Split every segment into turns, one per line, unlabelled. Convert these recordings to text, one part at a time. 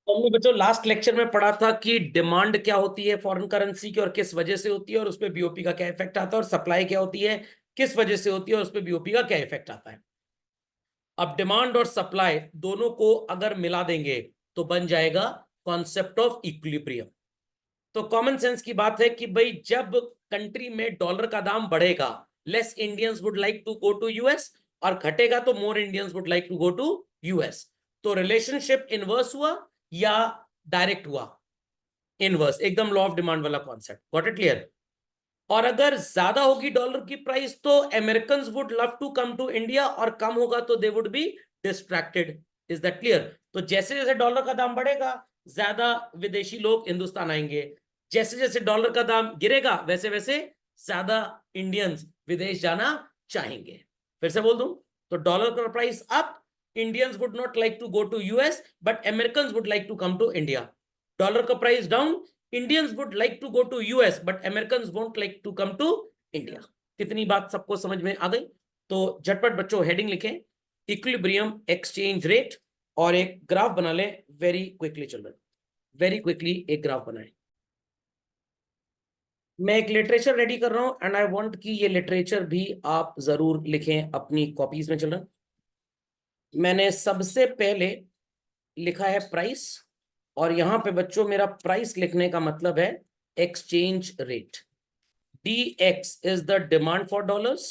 तो हमने बच्चों लास्ट लेक्चर में पढ़ा था कि डिमांड क्या होती है फॉरेन करेंसी की और किस वजह से होती है और उस पर बीओपी का क्या इफेक्ट आता है, और सप्लाई क्या होती है, किस वजह से होती है और उस पर बीओपी का क्या इफेक्ट आता है। अब डिमांड और सप्लाई दोनों को अगर मिला देंगे तो बन जाएगा कॉन्सेप्ट ऑफ इक्विलिब्रियम। तो कॉमन सेंस की बात है कि भाई जब कंट्री में डॉलर का दाम बढ़ेगा, less Indians would like to go to US, और घटेगा तो more Indians would like to go to US. तो रिलेशनशिप इनवर्स हुआ या डायरेक्ट हुआ? इनवर्स, एकदम लॉ ऑफ डिमांड वाला कॉन्सेप्ट। Got it clear? और अगर ज्यादा होगी डॉलर की प्राइस तो American would love to come to India, और कम होगा तो they would be distracted. Is that clear? तो जैसे जैसे डॉलर का दाम बढ़ेगा ज्यादा विदेशी लोग हिंदुस्तान आएंगे, जैसे जैसे डॉलर का दाम गिरेगा वैसे वैसे ज्यादा इंडियंस विदेश जाना चाहेंगे। फिर से बोल दूं तो डॉलर का price up, Indians would not like to go to US but American would like to come to India. Dollar का price down, Indians would like to go to US but Americans won't like to come to India। कितनी बात सबको समझ में आ गई? तो झटपट बच्चों हेडिंग लिखें, इक्विलिब्रियम एक्सचेंज रेट, और एक ग्राफ बना लें very quickly children, very quickly एक ग्राफ बनाएं। मैं एक लिटरेचर रेडी कर रहा हूं एंड आई वांट कि ये लिटरेचर भी आप जरूर लिखें अपनी कॉपीज में चिल्ड्रन। मैंने सबसे पहले लिखा है प्राइस, और यहां पे बच्चों मेरा प्राइस लिखने का मतलब है exchange rate. dx is the demand for dollars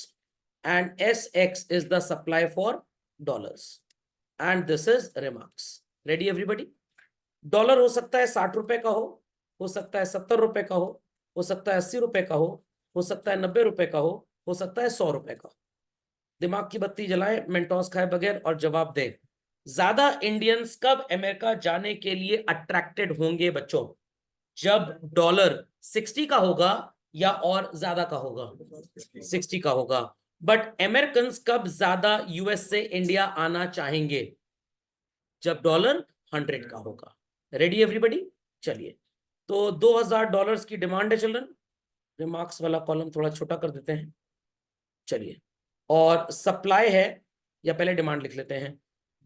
and sx is the supply for dollars, and this is remarks। ready everybody? Dollar हो सकता है 60 रुपए का हो सकता है 70 रुपए का हो सकता है 80 रुपए का हो सकता है 90 रुपए का हो सकता है 100 रुपए का। दिमाग की बत्ती जलाए, मेंटोस खाए बगैर और जवाब दे। ज्यादा इंडियंस कब अमेरिका जाने के लिए अट्रैक्टेड होंगे बच्चों? जब डॉलर 60 का होगा या और ज्यादा का होगा? 60 का होगा। बट अमेरिकन कब ज्यादा यूएस से इंडिया आना चाहेंगे? जब डॉलर 100 का होगा। Ready everybody? चलिए, तो $2000 की डिमांड है चिल्ड्रन। रिमार्क्स वाला कॉलम थोड़ा छोटा कर देते हैं। चलिए, और सप्लाई है, या पहले डिमांड लिख लेते हैं।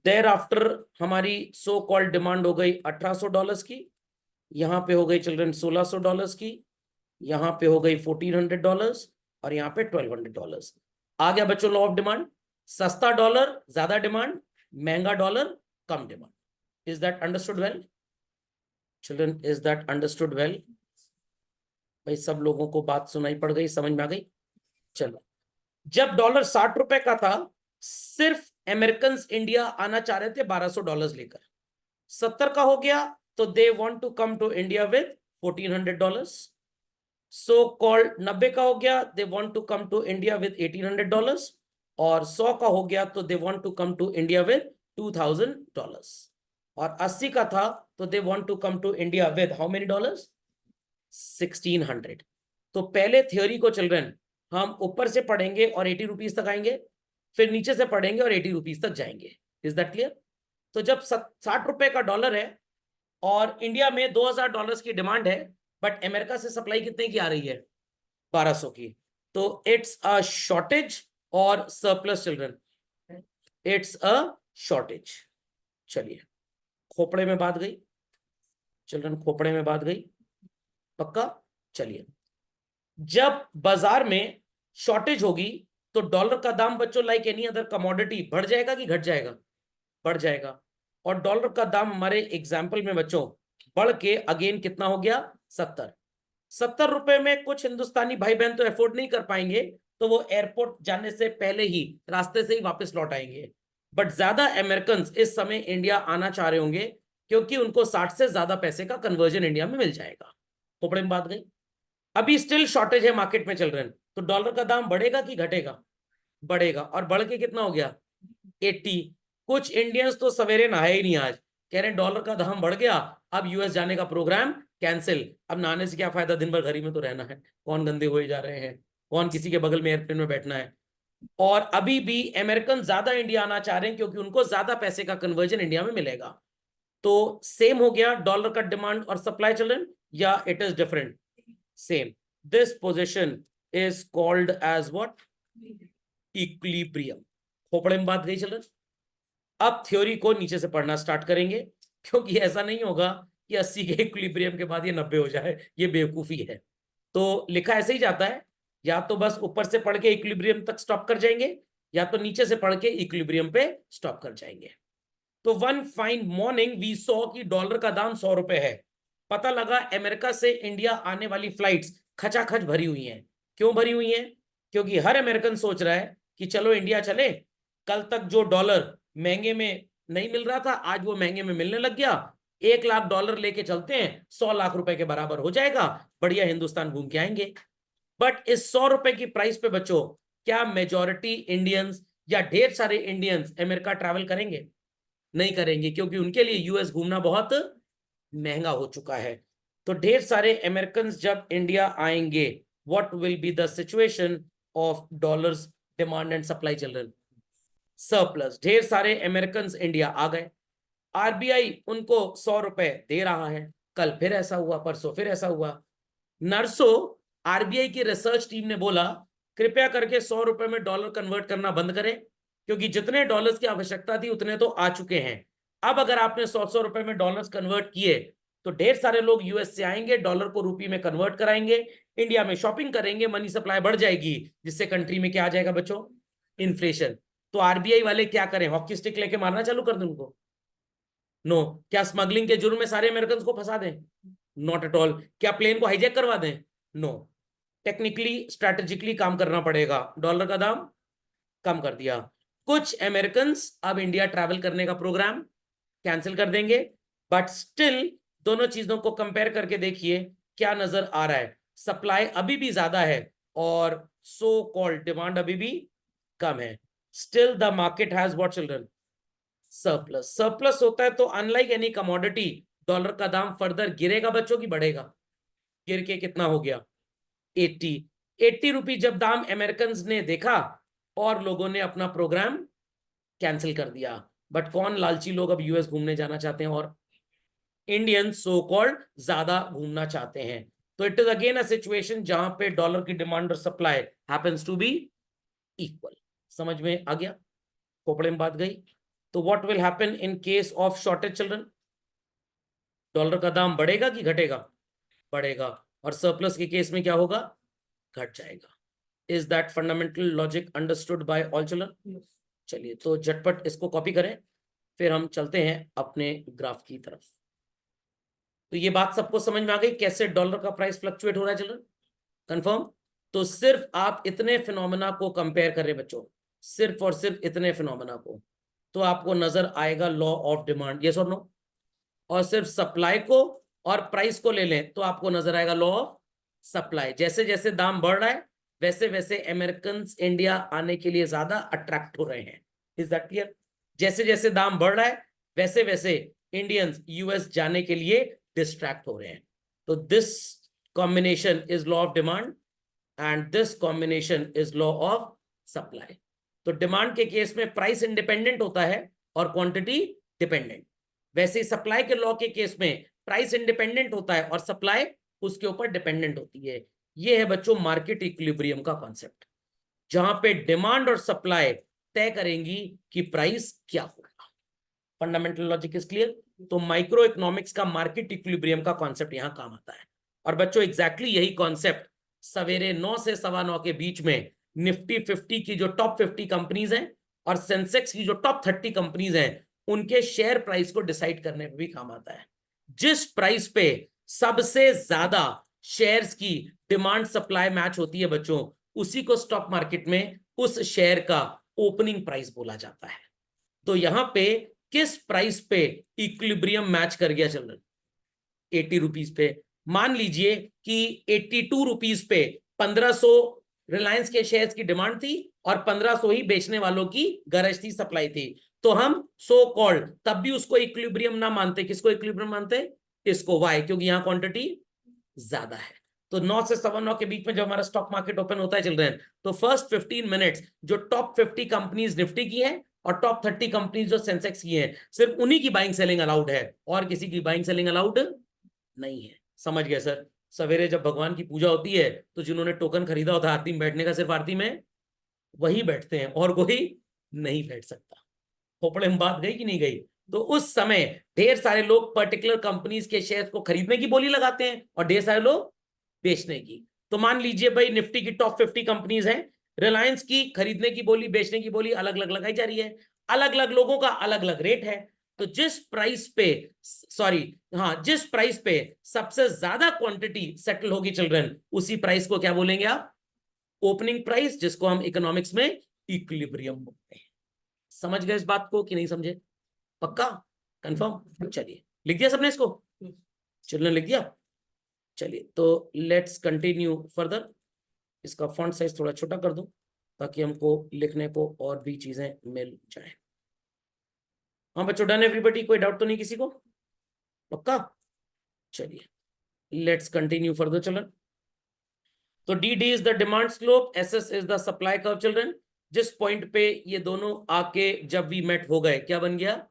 देर आफ्टर हमारी सो कॉल्ड डिमांड हो गई $1800 की, यहाँ पे हो गई चिल्ड्रन $1600 की, यहाँ पे हो गई $1400, और यहाँ पे $1200। आ गया बच्चों लॉ ऑफ डिमांड। सस्ता डॉलर ज्यादा डिमांड, महंगा dollar come demand. Is that understood well children? Is that understood well? भाई सब लोगों को बात सुनाई पड़ गई, समझ में आ गई? चलो, जब डॉलर 60 रुपए का था सिर्फ अमेरिकन इंडिया आना चाह रहे थे $1200 लेकर। 70 का हो गया तो they want to come to India with $1400। So called 90 का हो गया, they want to come to India with $1800। और 100 का हो गया तो they want to come to India with $2000। और 80 का था तो they want to come to India with how many dollars? 1600। तो पहले थ्योरी को चिल्ड्रन हम ऊपर से पढ़ेंगे और 80 रुपीज तक आएंगे, फिर नीचे से पढ़ेंगे और 80 रुपीज तक जाएंगे। Is that clear? तो जब 60 रुपए का डॉलर है और इंडिया में $2000 की डिमांड है, बट अमेरिका से सप्लाई कितने की आ रही है? 1200 की। तो इट्स अ शॉर्टेज और surplus children, it's a shortage. चलिए, खोपड़े में बात गई चिल्ड्रन, खोपड़े में बात गई, पक्का? चलिए, जब बाजार में शॉर्टेज होगी तो डॉलर का दाम बच्चों लाइक एनी अदर कमोडिटी बढ़ जाएगा कि घट जाएगा? बढ़ जाएगा। और डॉलर का दाम हमारे एग्जाम्पल में बच्चों बढ़ के अगेन कितना हो गया? 70 रुपए में कुछ हिंदुस्तानी भाई बहन तो अफोर्ड नहीं कर पाएंगे, तो वो एयरपोर्ट जाने से पहले ही रास्ते से ही वापस लौट आएंगे। बट ज्यादा अमेरिकन इस समय इंडिया आना चाह रहे होंगे क्योंकि उनको 60 से ज्यादा पैसे का कन्वर्जन इंडिया में मिल जाएगा। खोपड़े में बात गई। अभी स्टिल शॉर्टेज है मार्केट में चल रहे हैं, तो डॉलर का दाम बढ़ेगा कि घटेगा? बढ़ेगा। और बढ़ के कितना हो गया? 80। कुछ इंडियंस तो सवेरे नहाए ही नहीं, आज कह रहे हैं डॉलर का दाम बढ़ गया, अब यूएस जाने का प्रोग्राम कैंसिल। अब नहाने से क्या फायदा, दिन भर घर ही में तो रहना है, कौन गंदे हुए जा रहे हैं, कौन किसी के बगल में एयरप्लेन में बैठना है। और अभी भी अमेरिकन ज्यादा इंडिया आना चाह रहे हैं क्योंकि उनको ज्यादा पैसे का कन्वर्जन इंडिया में मिलेगा। तो सेम हो गया डॉलर का डिमांड और सप्लाई चिल्ड्रन, या it is different? Same. This position is called as what? Equilibrium. खोपड़े में बात गई चिल्ड्रन। अब थ्योरी को नीचे से पढ़ना स्टार्ट करेंगे। क्योंकि ऐसा नहीं होगा कि 80 के इक्विलिब्रियम के बाद ये 90 हो जाए, ये बेवकूफी है। तो लिखा ऐसे ही जाता है, या तो बस ऊपर से पढ़ के इक्विलिब्रियम तक स्टॉप कर जाएंगे, या तो नीचे से पढ़ के इक्विलिब्रियम पे स्टॉप कर जाएंगे। तो one fine morning we saw कि डॉलर का दाम 100 रुपए है। पता लगा अमेरिका से इंडिया आने वाली फ्लाइट्स खचाखच भरी हुई हैं। क्यों भरी हुई हैं? क्योंकि हर अमेरिकन सोच रहा है कि चलो इंडिया चले, कल तक जो डॉलर महंगे में नहीं मिल रहा था आज वो महंगे में मिलने लग गया, 1 लाख डॉलर लेके चलते हैं, 100 लाख रुपए के बराबर हो जाएगा, बढ़िया हिंदुस्तान घूम के आएंगे। बट इस 100 रुपए की प्राइस पे बच्चों, क्या मेजॉरिटी इंडियंस या ढेर सारे इंडियंस अमेरिका ट्रैवल करेंगे? नहीं करेंगे, क्योंकि उनके लिए यूएस घूमना बहुत महंगा हो चुका है। तो ढेर सारे अमेरिकन जब इंडिया आएंगे, what will be the situation of dollars demand and supply children? Surplus. ढेर सारे अमेरिकन इंडिया आ गए, आरबीआई उनको 100 रुपए दे रहा है, कल फिर ऐसा हुआ, परसों फिर ऐसा हुआ। नर्सों, आरबीआई की रिसर्च टीम ने बोला कृपया करके 100 रुपए में डॉलर कन्वर्ट करना बंद करें, क्योंकि जितने डॉलर्स की आवश्यकता थी उतने तो आ चुके हैं। अब अगर आपने 100 रुपए में डॉलर्स कन्वर्ट किए तो ढेर सारे लोग यूएस से आएंगे, डॉलर को रुपये में कन्वर्ट कराएंगे, इंडिया में शॉपिंग करेंगे, मनी सप्लाई बढ़ जाएगी, जिससे कंट्री में क्या आ जाएगा बच्चों? इन्फ्लेशन। तो आरबीआई वाले क्या करें, हॉकी स्टिक लेके मारना चालू कर दें उनको? नो। क्या स्मगलिंग के जुर्म में सारे अमेरिकन को फंसा दें? Not at all. क्या प्लेन को हाईजैक करवा दें? नो। टेक्निकली स्ट्रेटेजिकली काम करना पड़ेगा। डॉलर का दाम कम कर दिया, कुछ अमेरिकन अब इंडिया ट्रैवल करने का प्रोग्राम कैंसिल कर देंगे, बट स्टिल दोनों चीजों को कंपेयर करके देखिए क्या नजर आ रहा है। सप्लाई अभी भी ज्यादा है और सो कॉल्ड डिमांड अभी भी कम है। Still the market has what children? Surplus. Surplus होता है तो अनलाइक एनी कमोडिटी, डॉलर का दाम फर्दर गिरेगा बच्चों की बढ़ेगा? गिर के कितना हो गया? 80 रुपी जब दाम अमेरिकन ने देखा और लोगों ने अपना प्रोग्राम कैंसिल कर दिया। बट कौन लालची लोग अब यूएस घूमने जाना चाहते हैं और इंडियन सो कॉल्ड ज्यादा घूमना चाहते हैं। तो it is again a situation जहां पे डॉलर की डिमांड और supply happens to be equal. समझ में आ गया? खोपड़े में बात गई। तो what will happen in case of shortage children? Dollar का दाम बढ़ेगा कि घटेगा? बढ़ेगा। और सरप्लस के केस में क्या होगा? घट जाएगा। Is that fundamental logic understood by all children? चलिए तो झटपट इसको कॉपी करें, फिर हम चलते हैं अपने ग्राफ की तरफ। तो ये बात सबको समझ में आ गई कैसे डॉलर का प्राइस फ्लक्चुएट हो रहा है चिल्ड्रन? कंफर्म? तो सिर्फ आप इतने फिनोमेना को कंपेयर कर रहे बच्चों, सिर्फ और सिर्फ इतने फिनोमेना को, तो आपको नजर आएगा लॉ ऑफ डिमांड, यस और नो? और सिर्फ सप्लाई को और प्राइस को ले लें तो आपको नजर आएगा लॉ ऑफ सप्लाई। जैसे जैसे दाम बढ़ रहा है वैसे वैसे अमेरिकन इंडिया आने के लिए ज्यादा अट्रैक्ट हो रहे हैं। Is that clear? जैसे जैसे दाम बढ़ रहा है वैसे वैसे इंडियंस यूएस जाने के लिए डिस्ट्रैक्ट हो रहे हैं। तो this combination is law of demand and this combination is law of supply. तो डिमांड के केस में प्राइस इंडिपेंडेंट होता है और क्वांटिटी डिपेंडेंट। वैसे सप्लाई के लॉ के केस में प्राइस इंडिपेंडेंट होता है और सप्लाई उसके ऊपर डिपेंडेंट होती है। ये है बच्चों मार्केट इक्विलिब्रियम का कॉन्सेप्ट, जहां पे डिमांड और सप्लाई तय करेंगी कि प्राइस क्या होगा। Fundamental logic is clear? तो माइक्रो इकोनॉमिक्स का मार्केट इक्विलिब्रियम का कॉन्सेप्ट यहां काम आता है। और बच्चों एग्जैक्टली यही कॉन्सेप्ट सवेरे 9 से 9:15 के बीच में निफ्टी 50 की जो टॉप 50 कंपनीज हैं और सेंसेक्स की जो टॉप 30 कंपनीज हैं उनके शेयर प्राइस को डिसाइड करने में भी काम आता है। जिस प्राइस पे सबसे ज्यादा शेयर्स की डिमांड सप्लाई मैच होती है बच्चों, उसी को स्टॉक मार्केट में उस शेयर का ओपनिंग प्राइस बोला जाता है। तो यहां पे किस प्राइस पे इक्विलिब्रियम मैच कर गया चिल्ड्रन? 80 रुपीज पे। मान लीजिए कि 82 रुपीज पे 1500 रिलायंस के शेयर्स की डिमांड थी और 1500 ही बेचने वालों की गरज थी, सप्लाई थी। तो हम सो कॉल्ड तब भी उसको इक्विलिब्रियम ना मानते। किसको इक्विलिब्रियम मानते? इसको। वाई? क्योंकि यहां क्वांटिटी ज्यादा है। तो 9 से 9:15 के बीच में जब हमारा स्टॉक मार्केट ओपन होता है चिल्ड्रन, तो फर्स्ट 15 मिनट्स जो टॉप 50 कंपनीज निफ्टी की है और टॉप 30 कंपनीज जो सेंसेक्स की है, सिर्फ उन्हीं की बाइंग सेलिंग अलाउड है और किसी की बाइंग सेलिंग अलाउड नहीं है। समझ गए सर? सवेरे जब भगवान की पूजा होती है तो जिन्होंने टोकन खरीदा होता है आरती में बैठने का, सिर्फ आरती में वही बैठते हैं और कोई नहीं बैठ सकता। खोपड़े में बात गई कि नहीं गई? तो उस समय ढेर सारे लोग पर्टिकुलर कंपनीज के शेयर को खरीदने की बोली लगाते हैं और ढेर सारे लोग बेचने की। तो मान लीजिए भाई निफ्टी की टॉप 50 कंपनीज हैं, रिलायंस की खरीदने की बोली बेचने की बोली अलग अलग लगाई जा रही है, अलग अलग लोगों का अलग अलग रेट है। तो जिस प्राइस पे जिस प्राइस पे सबसे ज्यादा क्वांटिटी सेटल होगी चिल्ड्रन, उसी प्राइस को क्या बोलेंगे आप? ओपनिंग प्राइस, जिसको हम इकोनॉमिक्स में इक्विलिब्रियम बोलते हैं। समझ गए इस बात को कि नहीं समझे? पक्का? कंफर्म? चलिए लिख दिया सबने इसको? चिल्ड्रन लिख दिया? चलिए तो लेट्स कंटिन्यू फर्दर। इसका फॉन्ट साइज थोड़ा छोटा कर दूं ताकि हमको लिखने को और भी चीजें मिल जाए। हाँ बच्चों, डन एवरीबॉडी? कोई डाउट तो नहीं किसी को? पक्का? चलिए लेट्स कंटिन्यू फर्दर चिल्ड्रन। तो D D is the demand slope, S S is the supply curve children. जिस पॉइंट पे ये दोनों आके जब वी मेट हो गए, क्या बन गया?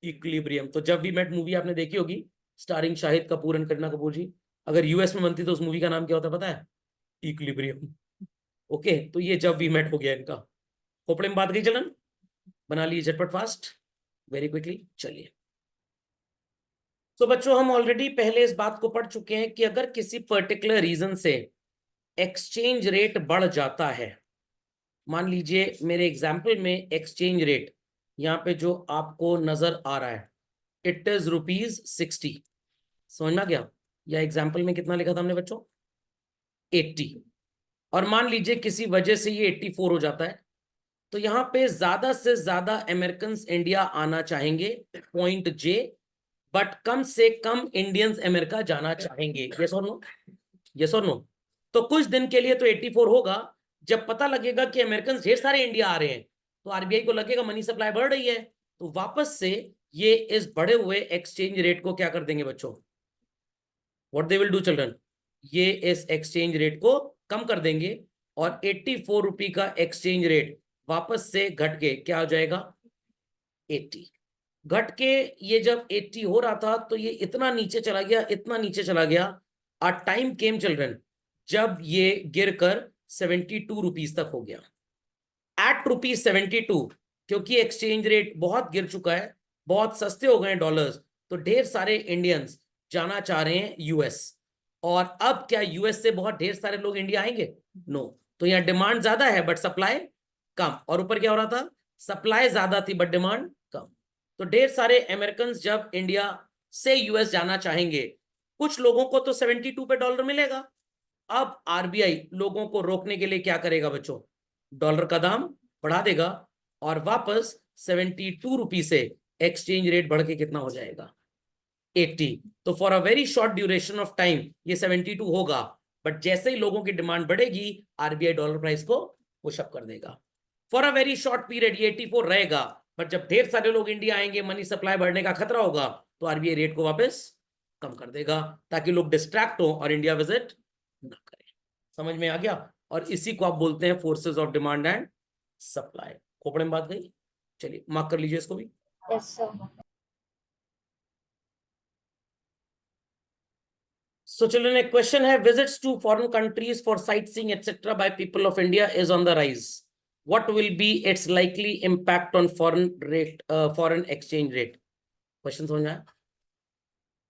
इक्विलिब्रियम। तो जब वी मेट मूवी आपने देखी होगी, स्टारिंग शाहिद कपूर एंड करीना कपूर जी। अगर यूएस में बनती तो उस मूवी का नाम क्या होता पता है? इक्विलिब्रियम। ओके, तो ये जब वी मेट हो गया इनका। खोपड़े में बात गई चलन? बना लिए झटपट फास्ट, वेरी क्विकली। चलिए तो बच्चों हम ऑलरेडी पहले इस बात को पढ़ चुके हैं कि अगर किसी पर्टिकुलर रीजन से एक्सचेंज रेट बढ़ जाता है, मान लीजिए मेरे एग्जाम्पल में एक्सचेंज रेट यहाँ पे जो आपको नजर आ रहा है, इट इज ₹60। समझ में आ गया? या एग्जाम्पल में कितना लिखा था हमने बच्चों? 80। और मान लीजिए किसी वजह से ये 84 हो जाता है, तो यहाँ पे ज्यादा से ज्यादा अमेरिकन इंडिया आना चाहेंगे, पॉइंट जे, बट कम से कम इंडियंस अमेरिका जाना चाहेंगे। यस और नो? यस और नो? तो कुछ दिन के लिए तो 84 होगा। जब पता लगेगा कि अमेरिकन ढेर सारे इंडिया आ रहे हैं, तो आरबीआई को लगेगा मनी सप्लाई बढ़ रही है, तो वापस से ये इस बढ़े हुए एक्सचेंज रेट को क्या कर देंगे बच्चों? What they will do children? ये इस एक्सचेंज रेट को कम कर देंगे और 84 रुपी का एक्सचेंज रेट वापस से घट के क्या हो जाएगा? 80। घट के ये जब 80 हो रहा था तो ये इतना नीचे चला गया, इतना नीचे चला गया। आ टाइम केम चिल्ड्रन जब ये गिरकर 72 रुपीज तक हो गया, एट ₹72। क्योंकि एक्सचेंज रेट बहुत गिर चुका है, बहुत सस्ते हो गए डॉलर्स, तो ढेर सारे इंडियंस जाना चाह रहे हैं यूएस। और अब क्या यूएस से बहुत ढेर सारे लोग इंडिया आएंगे? नो। तो यहाँ डिमांड ज्यादा है बट सप्लाई कम। और ऊपर क्या हो रहा था? सप्लाई ज्यादा थी बट डिमांड कम। तो ढेर सारे अमेरिकन जब इंडिया से यूएस जाना चाहेंगे, कुछ लोगों को तो 72 पे डॉलर मिलेगा। अब आरबीआई लोगों को रोकने के लिए क्या करेगा बच्चों? डॉलर का दाम बढ़ा देगा और वापस 72 रुपी से एक्सचेंज रेट बढ़ के कितना हो जाएगा? 80। तो for a very short duration of time ये 72 होगा, बट जैसे ही लोगों की डिमांड बढ़ेगी आरबीआई डॉलर प्राइस को पुशअप कर देगा। For a very short period ये 84 रहेगा, बट जब ढेर सारे लोग इंडिया आएंगे, मनी सप्लाई बढ़ने का खतरा होगा, तो आरबीआई रेट को वापस कम कर देगा ताकि लोग डिस्ट्रैक्ट हो और इंडिया विजिट ना करें। समझ में आ गया? और इसी को आप बोलते हैं forces of demand and supply. खोपड़े में बात गई? चलिए मार्क कर लीजिए इसको भी।
Yes sir.
So children, a question है, visits to foreign countries for sightseeing etc. by people of India is on the rise. What will be its likely impact on foreign exchange rate? Question समझ में आया?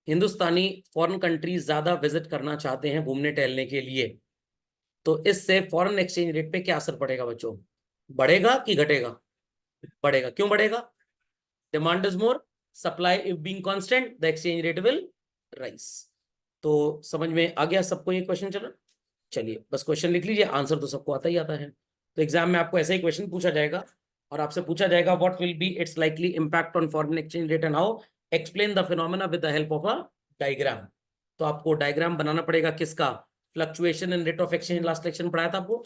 हिंदुस्तानी foreign countries ज्यादा visit करना चाहते हैं घूमने टहलने के लिए, तो इससे फॉरेन एक्सचेंज रेट पे क्या असर पड़ेगा बच्चों? बढ़ेगा कि घटेगा? बढ़ेगा। क्यों बढ़ेगा? Demand is more, supply if being constant, the exchange rate will rise. तो समझ में आ गया सबको ये क्वेश्चन? चलो चलिए बस क्वेश्चन लिख लीजिए, आंसर तो सबको आता ही आता है। तो एग्जाम में आपको ऐसा ही क्वेश्चन पूछा जाएगा और आपसे पूछा जाएगा what will be it's likely impact on foreign exchange rate and how explain the phenomena with the help of a diagram. तो आपको डायग्राम बनाना पड़ेगा किसका? Fluctuation in rate of exchange, last lecture में पढ़ाया था आपको,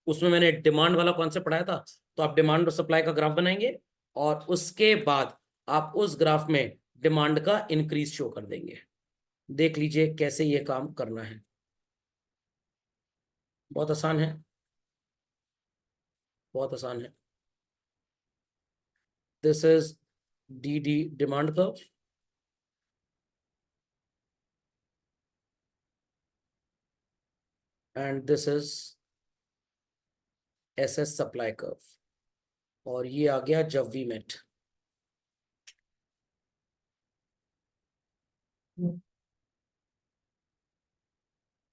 उसमें मैंने डिमांड वाला कॉन्सेप्ट पढ़ाया था। तो आप डिमांड और सप्लाई का ग्राफ बनाएंगे और उसके बाद आप उस ग्राफ में डिमांड का इंक्रीज शो कर देंगे। देख लीजिए कैसे ये काम करना है, बहुत आसान है, बहुत आसान है। This is D D demand curve and this is S S supply curve, और ये आ गया जब वी मेट।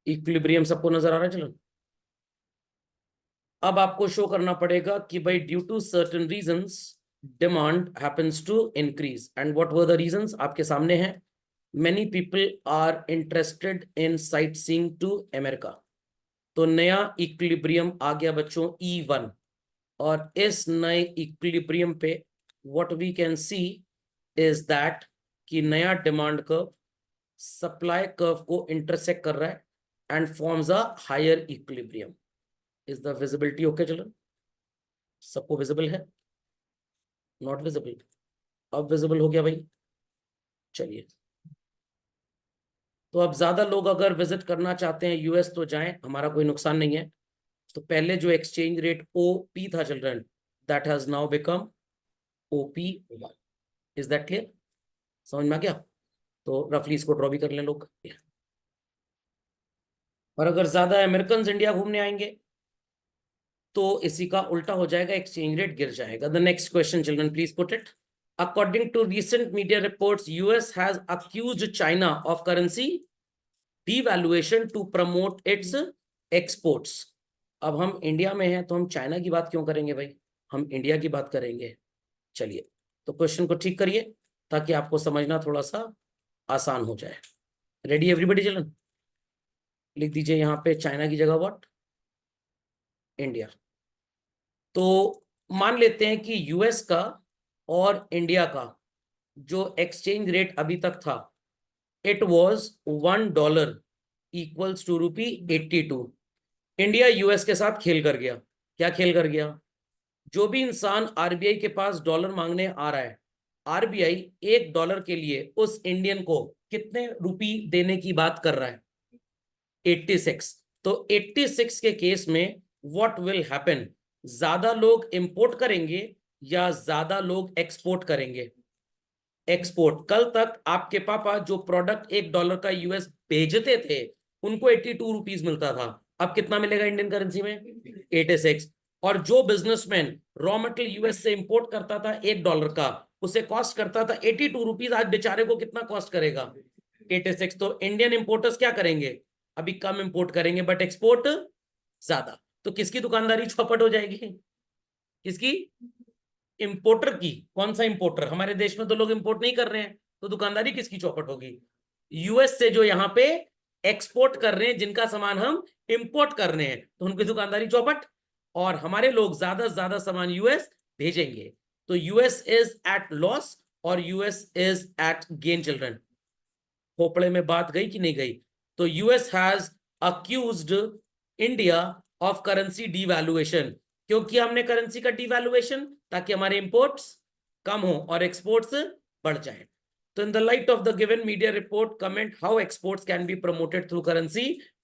इक्विलिब्रियम सबको नजर आ रहा है? चलो, अब आपको शो करना पड़ेगा कि भाई due to certain reasons demand happens to increase, and what were the reasons आपके सामने हैं। Many people are interested in sightseeing to America. तो नया इक्विलिब्रियम आ गया बच्चों E1, और इस नए इक्विलिब्रियम पे what we can see is that कि नया डिमांड कर्व सप्लाई कर्व को इंटरसेक्ट कर रहा है and forms a higher equilibrium. Is the visibility okay? चलो, सबको विजिबल है? Not visible? अब विजिबल हो गया भाई। चलिए, तो अब ज्यादा लोग अगर विजिट करना चाहते हैं यूएस तो जाएं, हमारा कोई नुकसान नहीं है। तो पहले जो एक्सचेंज रेट ओपी था children, that has now become OP1। Is that clear? समझ में आ गया? तो रफली इसको ड्रॉ भी कर लें लोग। और अगर ज्यादा अमेरिकन इंडिया घूमने आएंगे तो इसी का उल्टा हो जाएगा, एक्सचेंज रेट गिर जाएगा। The next question children please put it. According to recent media reports, US has accused China of currency devaluation to promote its exports. अब हम इंडिया में हैं तो हम चाइना की बात क्यों करेंगे भाई, हम इंडिया की बात करेंगे। चलिए, तो क्वेश्चन को ठीक करिए ताकि आपको समझना थोड़ा सा आसान हो जाए। Ready everybody children? लिख दीजिए यहाँ पे चाइना की जगह व्हाट, इंडिया। तो मान लेते हैं कि यूएस का और इंडिया का जो एक्सचेंज रेट अभी तक था, it was $1 equals to ₹82। India US के साथ खेल कर गया। क्या खेल कर गया? जो भी इंसान आरबीआई के पास डॉलर मांगने आ रहा है, आरबीआई $1 के लिए उस इंडियन को कितने रुपी देने की बात कर रहा है? 86। तो 86 के केस में व्हाट विल हैपन, ज्यादा लोग इंपोर्ट करेंगे या ज्यादा लोग एक्सपोर्ट करेंगे? एक्सपोर्ट। कल तक आपके पापा जो प्रोडक्ट $1 का यूएस भेजते थे उनको 82 रुपीज मिलता था, अब कितना मिलेगा इंडियन करेंसी में? 86। और जो बिजनेसमैन रॉ मटेरियल यूएस से इंपोर्ट करता था $1 का, उसे कॉस्ट करता था 82 रुपीज, आज बेचारे को कितना कॉस्ट करेगा? 86। तो इंडियन इंपोर्टर्स क्या करेंगे? अभी कम इंपोर्ट करेंगे बट एक्सपोर्ट ज्यादा। तो किसकी दुकानदारी चौपट हो जाएगी? किसकी? इंपोर्टर की। कौन सा इंपोर्टर? हमारे देश में तो लोग इंपोर्ट नहीं कर रहे हैं, तो दुकानदारी किसकी चौपट होगी? यूएस से जो यहाँ पे एक्सपोर्ट कर रहे हैं, जिनका सामान हम इंपोर्ट कर रहे हैं, तो उनकी दुकानदारी चौपट। और हमारे लोग ज्यादा से ज्यादा सामान यूएस भेजेंगे, तो यूएस इज एट लॉस और US is at gain children. खोपड़े में बात गई कि नहीं गई? तो US has accused India of currency devaluation. क्यों किया हमने करेंसी का डिवैल्यूएशन? ताकि हमारे इंपोर्ट्स कम हो और एक्सपोर्ट्स बढ़ जाएं। तो in the light of the given media report, comment how exports can be promoted through currency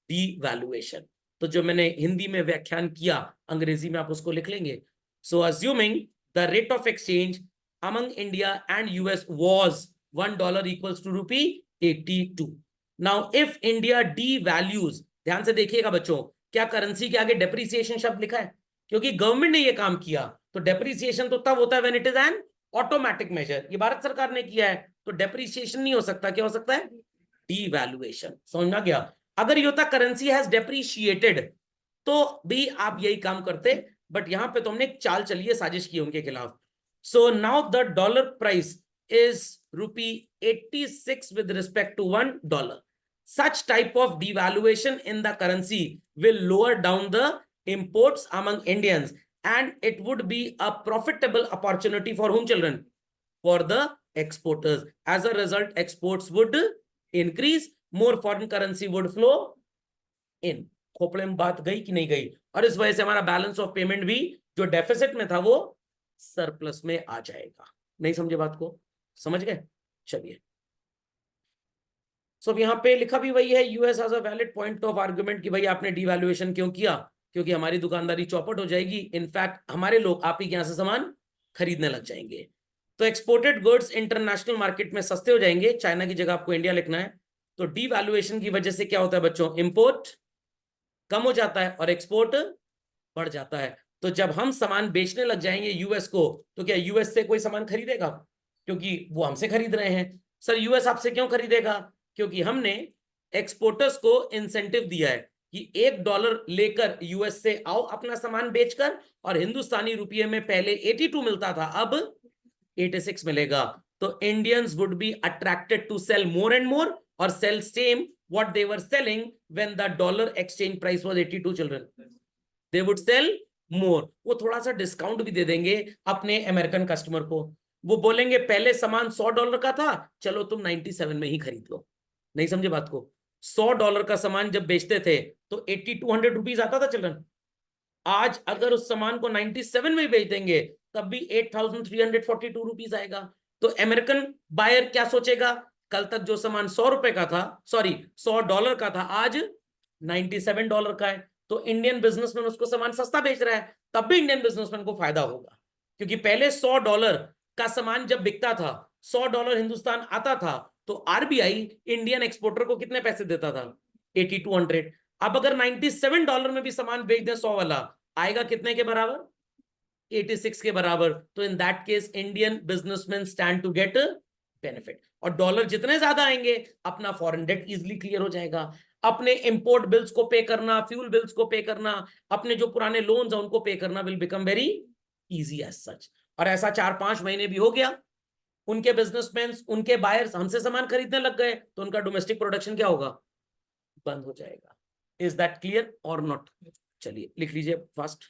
devaluation. तो जो मैंने हिंदी में व्याख्यान किया, अंग्रेजी में आप उसको लिख लेंगे। So assuming the rate of exchange among India and US was $1 equals to ₹82. Now if India devalues, ध्यान से देखिएगा बच्चों, क्या करेंसी के आगे डेप्रिसिएशन शब्द लिखा है? क्योंकि गवर्नमेंट ने ये काम किया, तो डेप्रिसिएशन तो तब होता है when it is an automatic measure. ये भारत सरकार ने किया है, तो डेप्रिसिएशन नहीं हो सकता। क्या हो सकता है? डीवैल्यूएशन। समझ में आ गया? अगर ये होता करेंसी हैज डेप्रिशिएटेड तो भी आप यही काम करते, बट यहां पे तो हमने एक चाल चली है, साजिश की उनके खिलाफ। So now the dollar price is ₹86 with respect to $1. Such type of devaluation in the currency will lower down the imports among Indians, and it would be a profitable opportunity for whom children? For the exporters. As a result, exports would increase, more foreign currency would flow in. Khopde में बात गई कि नहीं गई? और इस वजह से हमारा बैलेंस ऑफ पेमेंट भी जो डेफिसिट में था वो सरप्लस में आ जाएगा। नहीं समझे बात को? समझ गए? चलिए, सो यहां पे लिखा भी वही है, US has a valid point of argument कि भाई आपने डिवैल्यूएशन क्यों किया? क्योंकि हमारी दुकानदारी चौपट हो जाएगी, इनफैक्ट हमारे लोग आप ही के यहां से सामान खरीदने लग जाएंगे। तो एक्सपोर्टेड गुड्स इंटरनेशनल मार्केट में सस्ते हो जाएंगे, चाइना की जगह आपको इंडिया लिखना है। तो डिवैल्यूएशन की वजह से क्या होता है बच्चों? इंपोर्ट कम हो जाता है और एक्सपोर्ट बढ़ जाता है। तो जब हम सामान बेचने लग जाएंगे यूएस को, तो क्या यूएस से कोई सामान खरीदेगा? क्योंकि वो हमसे खरीद रहे हैं। सर यूएस आपसे क्यों खरीदेगा? क्योंकि हमने एक्सपोर्टर्स को इंसेंटिव दिया है कि $1 लेकर यूएस से आओ अपना सामान बेचकर, और हिंदुस्तानी रुपये में पहले 82 मिलता था, अब 86 मिलेगा। तो Indians would be attracted to sell more and more और sell same what they were selling when the dollar exchange price was 82 children, they would sell more. वो थोड़ा सा डिस्काउंट भी दे देंगे अपने अमेरिकन कस्टमर को। वो बोलेंगे पहले सामान $100 का था, चलो तुम 97 में ही खरीद लो। नहीं समझे बात को? $100 का सामान जब बेचते थे तो 8200 रुपीज आता था चिल्ड्रन। आज अगर उस सामान को 97 में बेच देंगे तब भी 8342 रुपीज आएगा। तो अमेरिकन बायर क्या सोचेगा, कल तक जो सामान $100 का था, सॉरी $100 का था, आज $97 का है। तो इंडियन बिजनेसमैन उसको सामान सस्ता बेच रहा है, तब भी इंडियन बिजनेसमैन को फायदा होगा, क्योंकि पहले $100 का सामान जब बिकता था, $100 हिंदुस्तान आता था, तो आरबीआई इंडियन एक्सपोर्टर को कितने पैसे देता था? 8200। अब अगर $97 में भी सामान बेच दे 100 वाला, आएगा कितने के बराबर? 86 के बराबर। तो in that case Indian businessman stand to get benefit. और डॉलर जितने ज्यादा आएंगे अपना फॉरेन डेट इजिली क्लियर हो जाएगा, अपने इंपोर्ट बिल्स को पे करना, फ्यूल बिल्स को पे करना, अपने जो पुराने लोन्स हैं उनको पे करना will become very easy as such. और ऐसा 4-5 महीने भी हो गया, उनके बिजनेसमैन, उनके बायर्स हमसे सामान खरीदने लग गए, तो उनका डोमेस्टिक प्रोडक्शन क्या होगा? बंद हो जाएगा। इज दैट क्लियर और नॉट? चलिए लिख लीजिए फास्ट।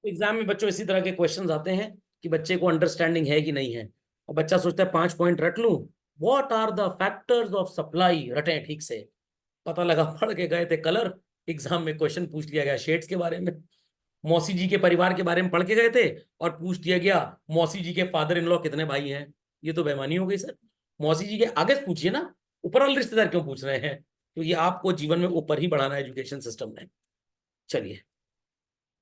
एग्जाम में बच्चों इसी तरह के क्वेश्चंस आते हैं कि बच्चे को अंडरस्टैंडिंग है कि नहीं है, और बच्चा सोचता है 5 पॉइंट रट लूं। What are the factors of supply, रटे ठीक से। पता लगा पढ़ के गए थे कलर, एग्जाम में क्वेश्चन पूछ लिया गया शेड्स के बारे में। मौसी जी के परिवार के बारे में पढ़ के गए थे और पूछ दिया गया मौसी जी के फादर इन लॉ कितने भाई हैं। ये तो बेईमानी हो गई सर। मौसी जी के आगे से पूछिए ना, ऊपर वाले रिश्तेदार क्यों पूछ रहे हैं? क्योंकि आपको जीवन में ऊपर ही बढ़ाना है एजुकेशन सिस्टम में। चलिए,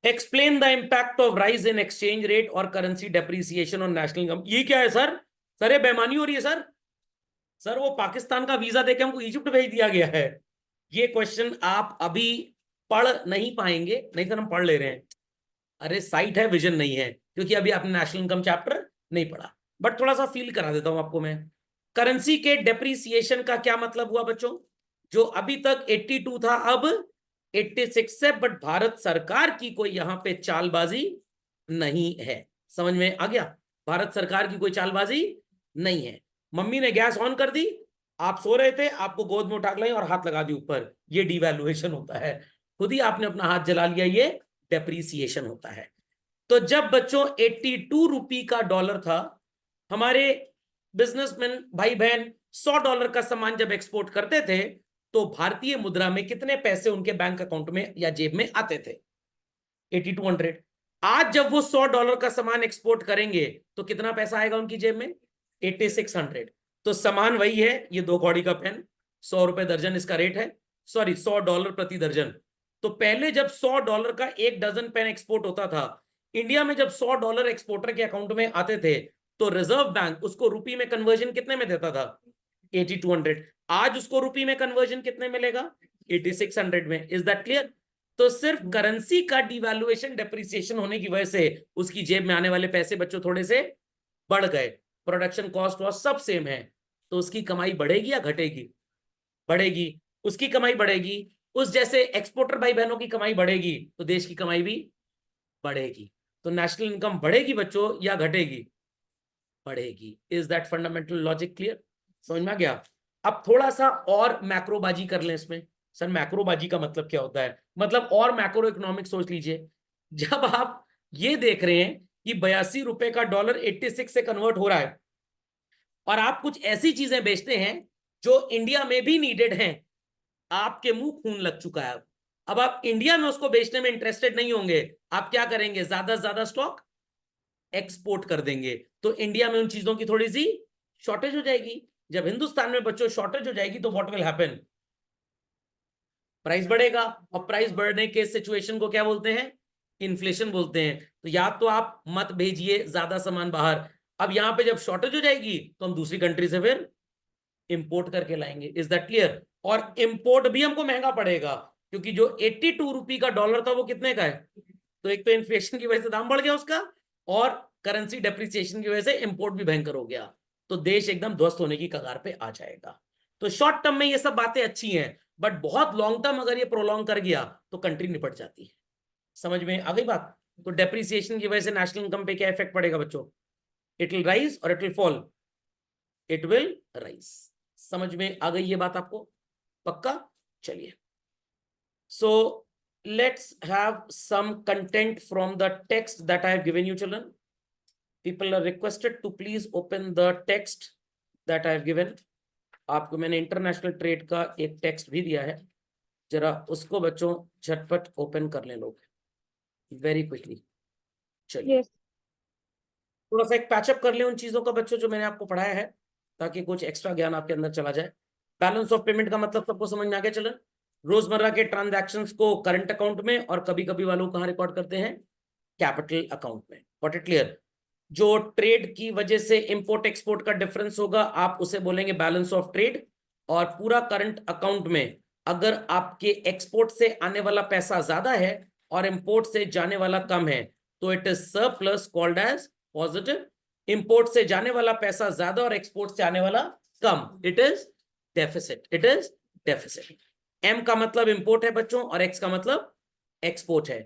explain the impact of rise in exchange rate और currency depreciation on national income. ये क्या है सर? सर ये बेईमानी हो रही है सर। सर वो पाकिस्तान का वीजा देके हमको इजिप्ट भेज दिया गया है। ये क्वेश्चन आप अभी पढ़ नहीं पाएंगे, नहीं सर हम पढ़ ले रहे हैं। अरे साइट है, विजन नहीं है, क्योंकि अभी आपने नेशनल इनकम चैप्टर नहीं पढ़ा। बट थोड़ा सा फील करा देता हूं आपको मैं। करेंसी के डेप्रिसिएशन का क्या मतलब हुआ बच्चों? जो अभी तक 82 था अब 86 से, बट भारत सरकार की कोई यहां पे चालबाजी नहीं है। समझ में आ गया? भारत सरकार की कोई चालबाजी नहीं है। मम्मी ने गैस ऑन कर दी, आप सो रहे थे, आपको गोद में उठा लाई और हाथ लगा दी ऊपर, ये डिवैल्यूएशन होता है। खुद ही आपने अपना हाथ जला लिया, ये डेप्रीसिएशन होता है। तो जब बच्चों 82 रुपये का डॉलर था, हमारे बिजनेसमैन भाई बहन $100 का सामान जब एक्सपोर्ट करते थे, तो भारतीय मुद्रा में कितने पैसे उनके बैंक अकाउंट में या जेब में आते थे? 8200। आज जब वो $100 का सामान एक्सपोर्ट करेंगे तो कितना पैसा आएगा उनकी जेब में? 8600। तो सामान वही है, ये 2 कौड़ी का पेन, ₹100 दर्जन इसका रेट है, सॉरी $100 प्रति दर्जन। तो पहले जब $100 का 1 डजन पेन एक्सपोर्ट होता था, इंडिया में जब $100 एक्सपोर्टर के अकाउंट में आते थे, तो रिजर्व बैंक उसको रुपये में कन्वर्जन कितने में देता था? 8200। आज उसको रुपये में कन्वर्जन कितने मिलेगा? 8600 में। Is that clear? तो सिर्फ करेंसी का डिवैल्यूएशन डेप्रिसिएशन होने की वजह से उसकी जेब में आने वाले पैसे बच्चों थोड़े से बढ़ गए। प्रोडक्शन कॉस्ट वॉस्ट सब सेम है, तो उसकी कमाई बढ़ेगी या घटेगी? बढ़ेगी। उसकी कमाई बढ़ेगी, उस जैसे एक्सपोर्टर भाई बहनों की कमाई बढ़ेगी, तो देश की कमाई भी बढ़ेगी। तो नेशनल इनकम बढ़ेगी बच्चों या घटेगी? बढ़ेगी। Is that fundamental logic clear? समझ में आ गया? अब थोड़ा सा और मैक्रोबाजी कर लें इसमें। सर मैक्रोबाजी का मतलब क्या होता है? मतलब और मैक्रो इकोनॉमिक सोच लीजिए। जब आप ये देख रहे हैं कि 82 रुपए का डॉलर 86 से कन्वर्ट हो रहा है, और आप कुछ ऐसी चीजें बेचते हैं जो इंडिया में भी नीडेड हैं, आपके मुंह खून लग चुका है। अब आप इंडिया में उसको बेचने में इंटरेस्टेड नहीं होंगे, आप क्या करेंगे? ज्यादा से ज्यादा स्टॉक एक्सपोर्ट कर देंगे, तो इंडिया में उन चीजों की थोड़ी सी शॉर्टेज हो जाएगी। जब हिंदुस्तान में बच्चों शॉर्टेज हो जाएगी तो व्हाट विल हैपन? प्राइस बढ़ेगा, और प्राइस बढ़ने के सिचुएशन को क्या बोलते हैं? इन्फ्लेशन बोलते हैं। तो या तो आप मत भेजिए ज्यादा सामान बाहर, अब यहां पे जब शॉर्टेज हो जाएगी तो हम दूसरी कंट्री से फिर इंपोर्ट करके लाएंगे। Is that clear? और इंपोर्ट भी हमको महंगा पड़ेगा, क्योंकि जो 82 रुपये का डॉलर था वो कितने का है? तो एक तो इन्फ्लेशन की वजह से दाम बढ़ गया उसका, और करेंसी डेप्रिसिएशन की वजह से इंपोर्ट भी भयंकर हो गया। तो देश एकदम ध्वस्त होने की कगार पे आ जाएगा। तो शॉर्ट टर्म में ये सब बातें अच्छी हैं, बट बहुत लॉन्ग टर्म अगर ये प्रोलॉन्ग कर गया तो कंट्री निपट जाती है। समझ में आ गई बात? तो डेप्रिसिएशन की वजह से नेशनल इनकम पे क्या इफेक्ट पड़ेगा बच्चों? इट विल राइज और it will fall? It will rise. समझ में आ गई ये बात आपको? पक्का? चलिए, so let's have some content from the text that I have given you children. People are requested to please open the text that I have given. आपको मैंने इंटरनेशनल ट्रेड का एक टेक्स्ट भी दिया है, जरा उसको बच्चों झटपट ओपन कर लें लोग, वेरी क्विकली. चलिए, थोड़ा सा एक पैचअप कर लें उन चीजों का बच्चों जो मैंने आपको पढ़ाया है, ताकि कुछ एक्स्ट्रा ज्ञान आपके अंदर चला जाए. बैलेंस ऑफ पेमेंट का मतलब सबको समझ में आ गया चलन? रोजमर्रा के ट्रांजैक्शंस को करंट अकाउंट में और कभी कभी वालों कहाँ रिकॉर्ड करते हैं? कैपिटल अकाउंट में. Got it clear? जो ट्रेड की वजह से इंपोर्ट एक्सपोर्ट का डिफरेंस होगा आप उसे बोलेंगे बैलेंस ऑफ ट्रेड. और पूरा करंट अकाउंट में अगर आपके एक्सपोर्ट से आने वाला पैसा ज्यादा है और इंपोर्ट से जाने वाला कम है तो it is surplus called as positive. Import से जाने वाला पैसा ज्यादा और एक्सपोर्ट से आने वाला कम, it is deficit. It is deficit. M का मतलब इंपोर्ट है बच्चों और एक्स का मतलब एक्सपोर्ट है.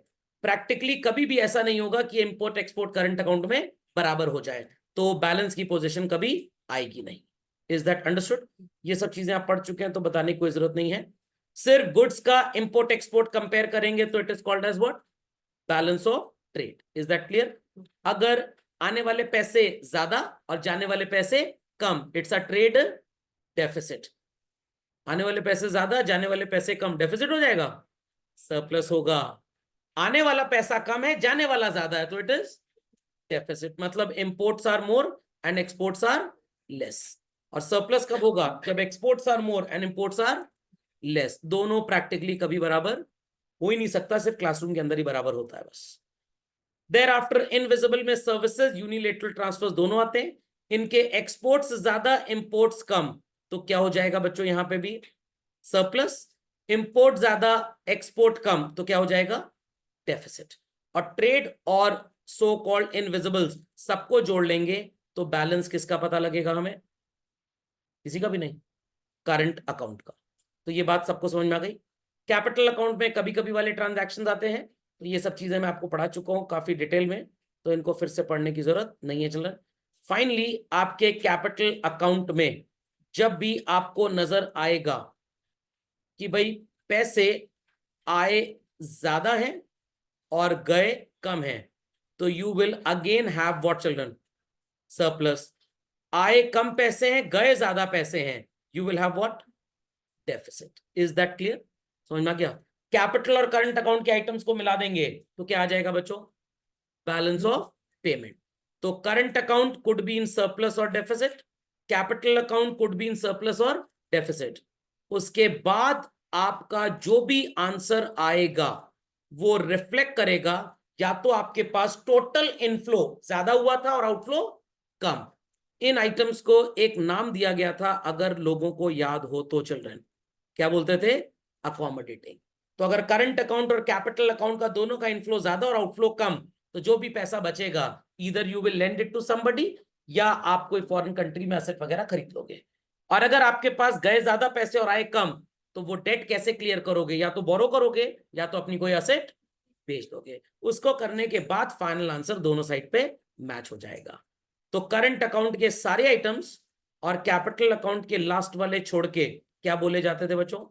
प्रैक्टिकली कभी भी ऐसा नहीं होगा कि इंपोर्ट एक्सपोर्ट करंट अकाउंट में बराबर हो जाए, तो बैलेंस की पोजीशन कभी आएगी नहीं. Is that understood? ये सब चीजें आप पढ़ चुके हैं तो बताने की कोई जरूरत नहीं है. सिर्फ गुड्स का इंपोर्ट एक्सपोर्ट कंपेयर करेंगे तो it is called as what? Balance of trade. Is that clear? अगर आने वाले पैसे ज्यादा और जाने वाले पैसे कम, इट्स अ ट्रेड डेफिसिट. आने वाले पैसे ज्यादा, जाने वाले पैसे कम, डेफिसिट हो जाएगा, सरप्लस होगा. आने वाला पैसा कम है, जाने वाला ज्यादा है, तो इट इज डेफिसिट. मतलब imports are more and exports are less. और सरप्लस कब होगा? जब exports are more and imports are less. दोनों प्रैक्टिकली कभी बराबर हो ही नहीं सकता, सिर्फ क्लासरूम के अंदर ही बराबर होता है बस. देयर आफ्टर इनविजिबल में सर्विसेज यूनिलेटरल ट्रांसफर्स दोनों आते हैं. इनके एक्सपोर्ट्स ज्यादा इंपोर्ट्स कम, तो क्या हो जाएगा बच्चों यहां पे भी? सरप्लस. इंपोर्ट ज्यादा एक्सपोर्ट कम, तो क्या हो जाएगा? डेफिसिट. और ट्रेड और सो कॉल्ड इनविजिबल्स सबको जोड़ लेंगे तो बैलेंस किसका पता लगेगा हमें? किसी का भी नहीं, करंट अकाउंट का. तो ये बात सबको समझ में आ गई? कैपिटल अकाउंट में कभी कभी वाले ट्रांजैक्शंस आते हैं, तो ये सब चीजें मैं आपको पढ़ा चुका हूं काफी डिटेल में, तो इनको फिर से पढ़ने की जरूरत नहीं है चिल्ड्रन. फाइनली आपके कैपिटल अकाउंट में जब भी आपको नजर आएगा कि भाई पैसे आए ज्यादा हैं और गए कम हैं, तो you will again have what children? Surplus. आए कम पैसे हैं, गए ज्यादा पैसे हैं, you will have what? Deficit. Is that clear? समझ में आ गया? कैपिटल और करंट अकाउंट के आइटम्स को मिला देंगे तो क्या आ जाएगा बच्चों? Balance of payment. तो current account could be in surplus और deficit, capital account could be in surplus और डेफिसिट. उसके बाद आपका जो भी आंसर आएगा वो रिफ्लेक्ट करेगा या तो आपके पास टोटल इनफ्लो ज्यादा हुआ था और आउटफ्लो कम. इन आइटम्स को एक नाम दिया गया था, अगर लोगों को याद हो तो चिल्ड्रन, क्या बोलते थे? अकोमोडेटिंग. तो अगर करंट अकाउंट और कैपिटल अकाउंट का दोनों का इनफ्लो ज्यादा और आउटफ्लो कम, तो जो भी पैसा बचेगा either you will lend it to somebody या आप कोई फॉरेन कंट्री में एसेट वगैरह खरीद लोगे. और अगर आपके पास गए ज्यादा पैसे और आए कम, तो वो डेट कैसे क्लियर करोगे? या तो बोरो करोगे या तो अपनी कोई एसेट बेच दोगे. उसको करने के बाद फाइनल आंसर दोनों साइड पे मैच हो जाएगा. तो करंट अकाउंट के सारे आइटम्स और कैपिटल अकाउंट के लास्ट वाले छोड़ के क्या बोले जाते थे बच्चों?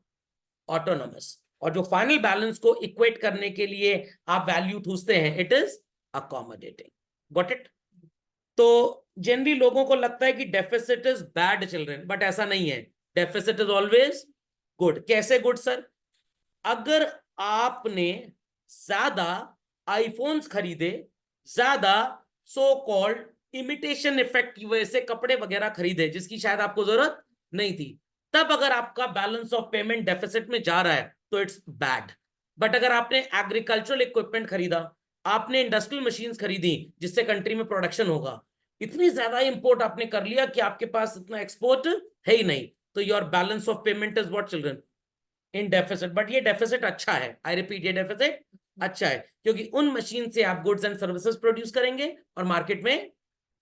ऑटोनोमस. और जो फाइनल बैलेंस को इक्वेट करने के लिए आप वैल्यू ठूसते हैं, it is accommodating. Got it? तो जनरली लोगों को लगता है कि deficit is bad children, but ऐसा नहीं है. Deficit is always good. कैसे गुड सर? अगर आपने ज्यादा आईफोन्स खरीदे, ज्यादा सो कॉल्ड इमिटेशन इफेक्ट की वजह से कपड़े वगैरह खरीदे जिसकी शायद आपको जरूरत नहीं थी, तब अगर आपका बैलेंस ऑफ पेमेंट डेफिसिट में जा रहा है तो इट्स बैड. बट अगर आपने एग्रीकल्चरल इक्विपमेंट खरीदा, आपने इंडस्ट्रियल मशीन्स खरीदी जिससे कंट्री में प्रोडक्शन होगा, इतनी ज्यादा इंपोर्ट आपने कर लिया कि आपके पास इतना एक्सपोर्ट है ही नहीं, तो your balance of payment is what children? In deficit. But ये डेफिसिट अच्छा है, आई रिपीट, ये डेफिसिट अच्छा है, क्योंकि उन मशीन से आप गुड्स एंड सर्विसेज प्रोड्यूस करेंगे और मार्केट में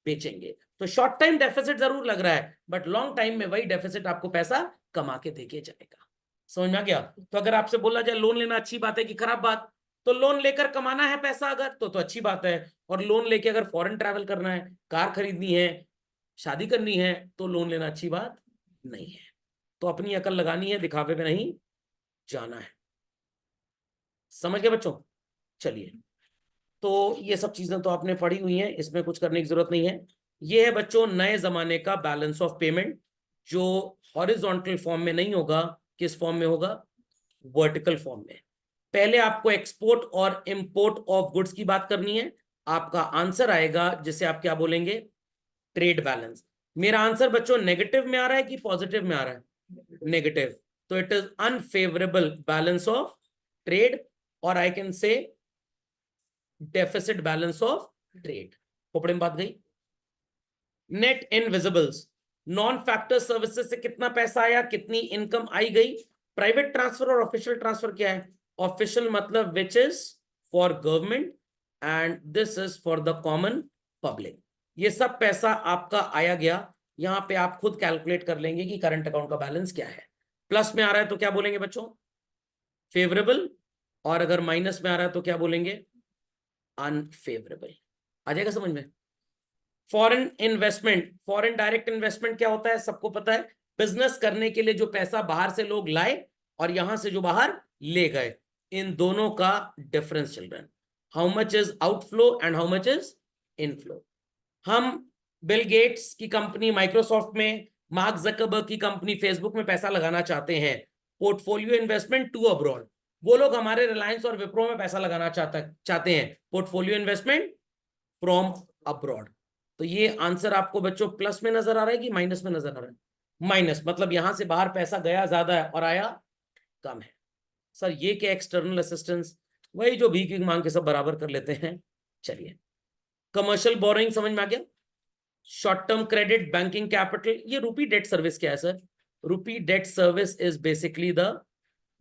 बेचेंगे। तो शॉर्ट टाइम डेफिसिट जरूर लग रहा है, बट लॉन्ग टाइम में वही डेफिसिट आपको पैसा कमा के देके जाएगा। समझ में आ गया? तो अगर आपसे बोला जाए लोन लेना अच्छी बात है कि खराब बात, तो लोन लेकर कमाना है पैसा अगर तो अच्छी बात है। और लोन लेके अगर फॉरेन ट्रैवल करना है, कार खरीदनी है, शादी करनी है, तो लोन लेना अच्छी बात नहीं है। तो अपनी अकल लगानी है, दिखावे पे नहीं जाना है। समझ गए बच्चों? चलिए, तो ये सब चीजें तो आपने पढ़ी हुई हैं, इसमें कुछ करने की जरूरत नहीं है। ये है बच्चों नए जमाने का बैलेंस ऑफ पेमेंट, जो हॉरिजॉन्टल फॉर्म में नहीं होगा। किस फॉर्म में होगा? वर्टिकल फॉर्म में। पहले आपको एक्सपोर्ट और इंपोर्ट ऑफ गुड्स की बात करनी है। आपका आंसर आएगा जिसे आप क्या बोलेंगे? Trade balance. मेरा आंसर बच्चों नेगेटिव में आ रहा है कि पॉजिटिव में आ रहा है? नेगेटिव। तो it is unfavourable balance of trade, और I can say deficit balance of trade. खोपड़े में बात गई। Net invisibles, non factor services से कितना पैसा आया, कितनी इनकम आई गई। प्राइवेट ट्रांसफर और ऑफिशियल ट्रांसफर क्या है? ऑफिशियल मतलब which is for government and this is for the common public. ये सब पैसा आपका आया गया। यहां पे आप खुद कैलकुलेट कर लेंगे कि करंट अकाउंट का बैलेंस क्या है। प्लस में आ रहा है तो क्या बोलेंगे बच्चों? फेवरेबल। और अगर माइनस में आ रहा है तो क्या बोलेंगे? अनफेवरेबल। आ जाएगा समझ में? Foreign investment, foreign direct investment क्या होता है? सबको पता है। बिजनेस करने के लिए जो पैसा बाहर से लोग लाए और यहां से जो बाहर ले गए, इन दोनों का difference children. How much is outflow and how much is inflow. हम बिल गेट्स की कंपनी माइक्रोसॉफ्ट में, मार्क जकरबर्ग की कंपनी फेसबुक में पैसा लगाना चाहते हैं, पोर्टफोलियो इन्वेस्टमेंट टू अब्रॉड। वो लोग हमारे रिलायंस और विप्रो में पैसा लगाना चाहते हैं, पोर्टफोलियो इन्वेस्टमेंट फ्रॉम अब्रॉड। तो ये आंसर आपको बच्चों प्लस में नजर आ रहा है कि माइनस में नजर आ रहा है? माइनस, मतलब यहां से बाहर पैसा गया ज्यादा है और आया कम है। सर ये क्या एक्सटर्नल असिस्टेंस? वही जो भीख मांग के सब बराबर कर लेते हैं। चलिए, कमर्शियल बोरोइंग समझ में आ गया। Short term credit, banking capital. ये रूपी डेट सर्विस क्या है सर? रूपी debt service is basically the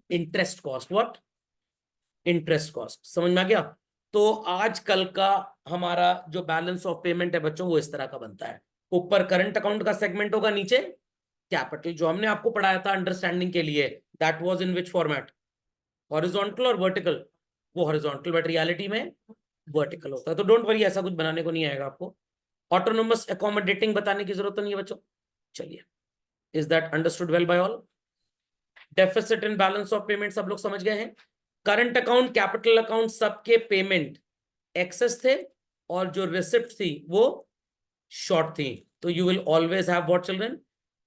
interest cost. What? Interest cost. समझ में आ गया? तो आजकल का हमारा जो बैलेंस ऑफ पेमेंट है बच्चों, वो इस तरह का बनता है। ऊपर करंट अकाउंट का सेगमेंट होगा, नीचे कैपिटल। जो हमने आपको पढ़ाया था अंडरस्टैंडिंग के लिए, that was in which format? Horizontal और वर्टिकल। वो हॉरिजॉन्टल, बट रियलिटी में वर्टिकल होता है। तो डोंट वरी, ऐसा कुछ बनाने को नहीं आएगा आपको। ऑटोनोमस अकोमोडेटिंग बताने की जरूरत नहीं है बच्चों। चलिए, is that understood well by all? Deficit and balance of payment सब लोग समझ गए हैं। करंट अकाउंट, कैपिटल अकाउंट, सबके पेमेंट एक्सेस थे और जो रिसिप्ट थी वो शॉर्ट थी। तो you will always have what children?